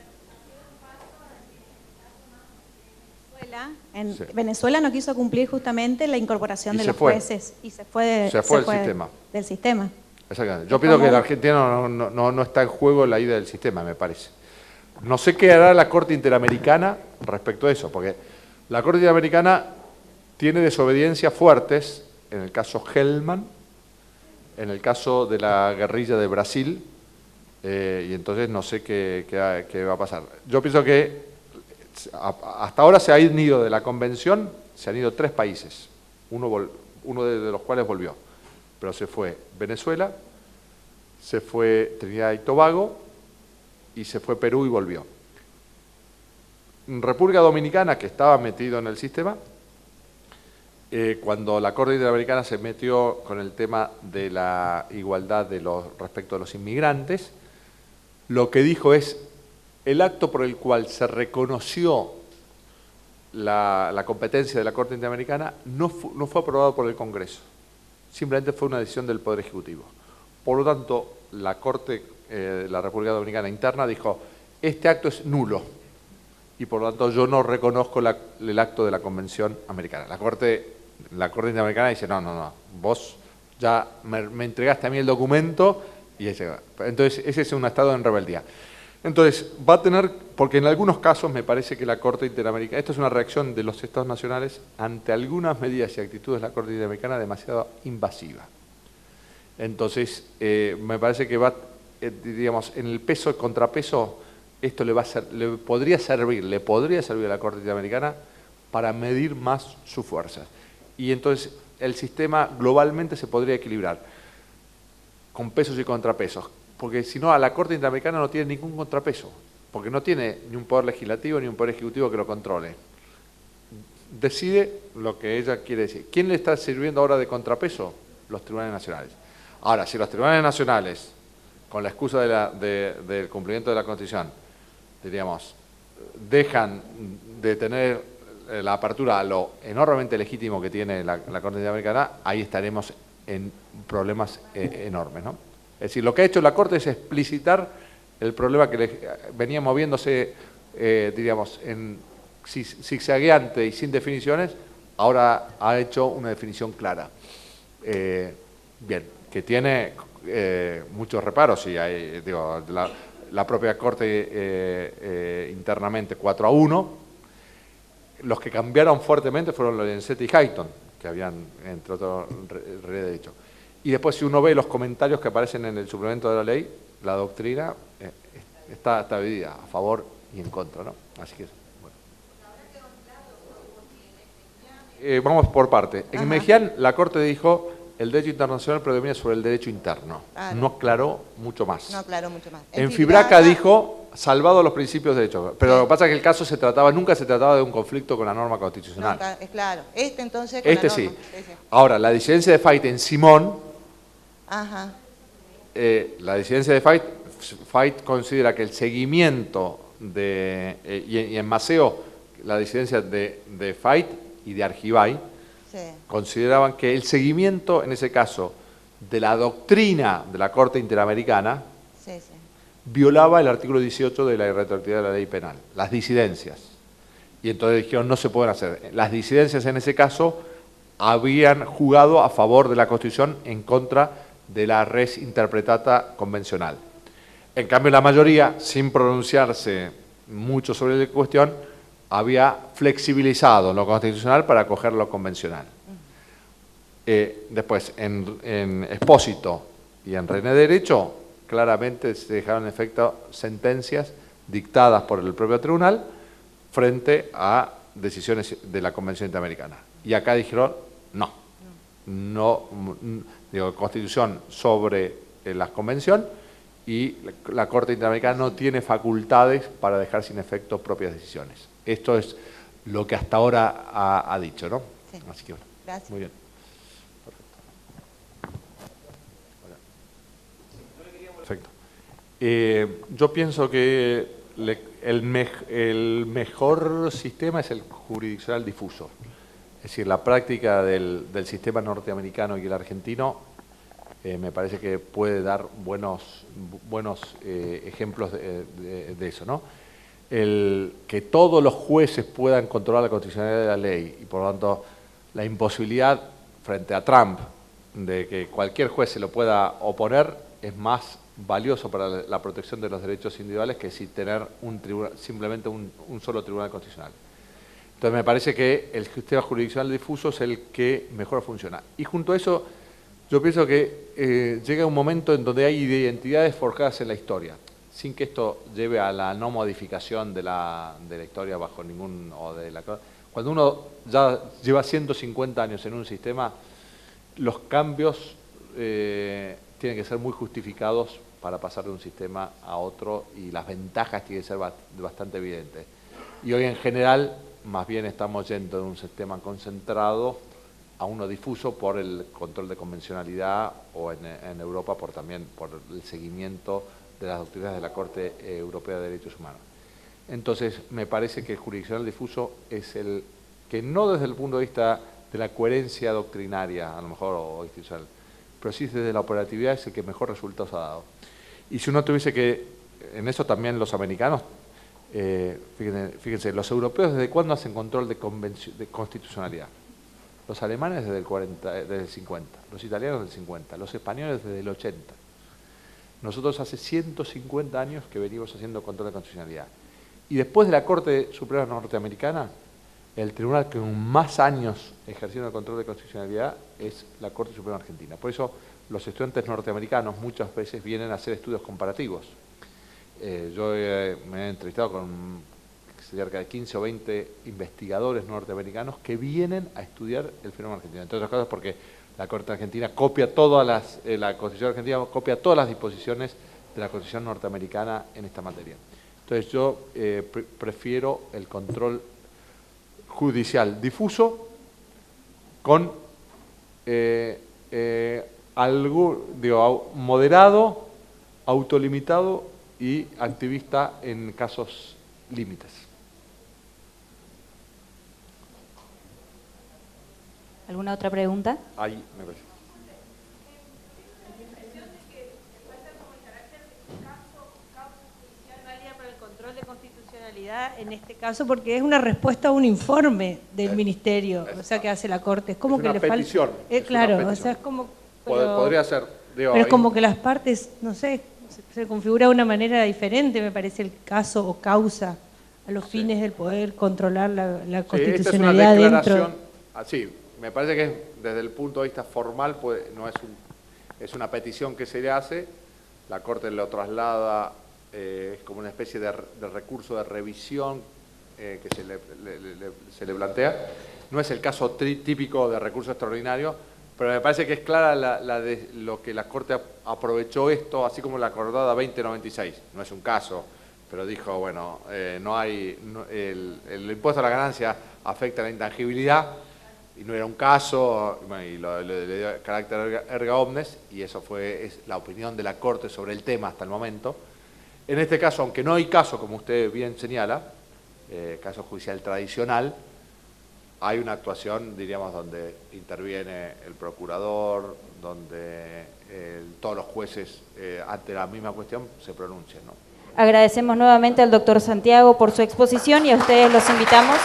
En Venezuela no quiso cumplir justamente la incorporación de los jueces y se fue del sistema. Exactamente. Yo pienso que el argentino no está en juego la ida del sistema, me parece. No sé qué hará la Corte Interamericana respecto a eso, porque la Corte Interamericana tiene desobediencias fuertes, en el caso Hellman, en el caso de la guerrilla de Brasil, y entonces no sé qué va a pasar. Yo pienso que hasta ahora se han ido de la Convención, se han ido 3 países, uno de los cuales volvió, pero se fue Venezuela, se fue Trinidad y Tobago, y se fue Perú y volvió. República Dominicana, que estaba metido en el sistema, cuando la Corte Interamericana se metió con el tema de la igualdad respecto a los inmigrantes, lo que dijo es, el acto por el cual se reconoció la competencia de la Corte Interamericana no fue aprobado por el Congreso, simplemente fue una decisión del Poder Ejecutivo. Por lo tanto, la Corte de la República Dominicana interna dijo, este acto es nulo y por lo tanto yo no reconozco el acto de la Convención Americana. La Corte Interamericana dice, no, vos ya me entregaste a mí el documento y entonces ese es un estado en rebeldía. Entonces, va a tener, porque en algunos casos me parece que la Corte Interamericana, esto es una reacción de los Estados nacionales ante algunas medidas y actitudes de la Corte Interamericana demasiado invasiva. Entonces, me parece que va, diríamos, en el peso y contrapeso, esto le podría servir a la Corte Interamericana para medir más sus fuerzas. Y entonces el sistema globalmente se podría equilibrar con pesos y contrapesos. Porque si no, a la Corte Interamericana no tiene ningún contrapeso, porque no tiene ni un poder legislativo ni un poder ejecutivo que lo controle. Decide lo que ella quiere decir. ¿Quién le está sirviendo ahora de contrapeso? Los tribunales nacionales. Ahora, si los tribunales nacionales, con la excusa del cumplimiento de la Constitución, diríamos, dejan de tener la apertura a lo enormemente legítimo que tiene la Corte Interamericana, ahí estaremos en problemas enormes, ¿no? Es decir, lo que ha hecho la Corte es explicitar el problema que venía moviéndose, diríamos, en zigzagueante y sin definiciones, ahora ha hecho una definición clara. Bien, que tiene muchos reparos, y hay, digo, la propia Corte internamente 4-1, los que cambiaron fuertemente fueron los de Lencetti y Hayton, que habían, entre otros, dicho. Y después, si uno ve los comentarios que aparecen en el suplemento de la ley, la doctrina está dividida a favor y en contra, ¿no? Así que, bueno. Vamos por parte. En Mejián, la Corte dijo, el derecho internacional predomina sobre el derecho interno. Claro. No aclaró mucho más. No aclaró mucho más. En Fibraca dijo, salvado los principios de derecho. Pero lo que pasa es que el caso nunca se trataba de un conflicto con la norma constitucional. No, es claro. Entonces, con la norma. Sí. Ahora, la disidencia de Fait en Simón, la disidencia de Fait considera que el seguimiento y en Maceo, la disidencia de Fait y de Argibay, consideraban que el seguimiento, en ese caso, de la doctrina de la Corte Interamericana, Sí, sí. violaba el artículo 18 de la irretroactividad de la ley penal, las disidencias. Y entonces dijeron, no se pueden hacer. Las disidencias en ese caso habían jugado a favor de la Constitución en contra de la res interpretata convencional. En cambio, la mayoría, sin pronunciarse mucho sobre la cuestión, había flexibilizado lo constitucional para acoger lo convencional. Después, en Expósito y en René Derecho, claramente se dejaron en efecto sentencias dictadas por el propio tribunal frente a decisiones de la Convención Interamericana. Y acá dijeron, no, digo, Constitución sobre la Convención, y la Corte Interamericana no tiene facultades para dejar sin efecto propias decisiones. Esto es lo que hasta ahora ha dicho, ¿no? Sí. Así que bueno, Gracias. muy bien. Perfecto. Yo pienso que el mejor sistema es el jurisdiccional difuso. Es decir, la práctica del sistema norteamericano y el argentino me parece que puede dar buenos ejemplos de eso, ¿no? Que todos los jueces puedan controlar la constitucionalidad de la ley y por lo tanto la imposibilidad frente a Trump de que cualquier juez se lo pueda oponer es más valioso para la protección de los derechos individuales que si tener simplemente un solo tribunal constitucional. Entonces me parece que el sistema jurisdiccional difuso es el que mejor funciona. Y junto a eso, yo pienso que llega un momento en donde hay identidades forjadas en la historia, sin que esto lleve a la no modificación de la historia bajo ningún... Cuando uno ya lleva 150 años en un sistema, los cambios tienen que ser muy justificados para pasar de un sistema a otro y las ventajas tienen que ser bastante evidentes. Y hoy en general, más bien estamos yendo de un sistema concentrado a uno difuso por el control de convencionalidad o en Europa también por el seguimiento de las doctrinas de la Corte Europea de Derechos Humanos. Entonces, me parece que el jurisdiccional difuso es el que no desde el punto de vista de la coherencia doctrinaria, a lo mejor, o institucional, pero sí desde la operatividad es el que mejor resultados ha dado. Y si uno tuviese que, en eso también los americanos, fíjense, los europeos ¿desde cuándo hacen control de constitucionalidad? Los alemanes desde el 50, los italianos desde el 50, los españoles desde el 80. Nosotros hace 150 años que venimos haciendo control de constitucionalidad. Y después de la Corte Suprema Norteamericana, el tribunal que con más años ejerciendo el control de constitucionalidad es la Corte Suprema Argentina. Por eso los estudiantes norteamericanos muchas veces vienen a hacer estudios comparativos. Yo me he entrevistado con cerca de 15 o 20 investigadores norteamericanos que vienen a estudiar el fenómeno argentino. Entre otras cosas porque la Corte Argentina copia todas la Constitución Argentina copia todas las disposiciones de la Constitución norteamericana en esta materia. Entonces yo prefiero el control judicial difuso con algo moderado, autolimitado y activista en casos límites. ¿Alguna otra pregunta? Ahí me parece. En este caso, porque es una respuesta a un informe del Ministerio, o sea, que hace la Corte. Es como que le falta. Petición. Claro, o sea, es como. Podría ser. Pero es como que las partes, no sé, se configura de una manera diferente, me parece, el caso o causa a los fines del poder controlar la constitucionalidad dentro. Sí, me parece que desde el punto de vista formal no es una petición que se le hace, la Corte lo traslada. Es como una especie de recurso de revisión que se le plantea. No es el caso típico de recurso extraordinario, pero me parece que es clara lo que la Corte aprovechó esto, así como la acordada 2096. No es un caso, pero dijo, bueno, el impuesto a la ganancia afecta a la intangibilidad, y no era un caso, y le dio carácter erga omnes, y eso es la opinión de la Corte sobre el tema hasta el momento. En este caso, aunque no hay caso, como usted bien señala, caso judicial tradicional, hay una actuación, diríamos, donde interviene el procurador, donde todos los jueces ante la misma cuestión se pronuncian, ¿no? Agradecemos nuevamente al doctor Santiago por su exposición y a ustedes los invitamos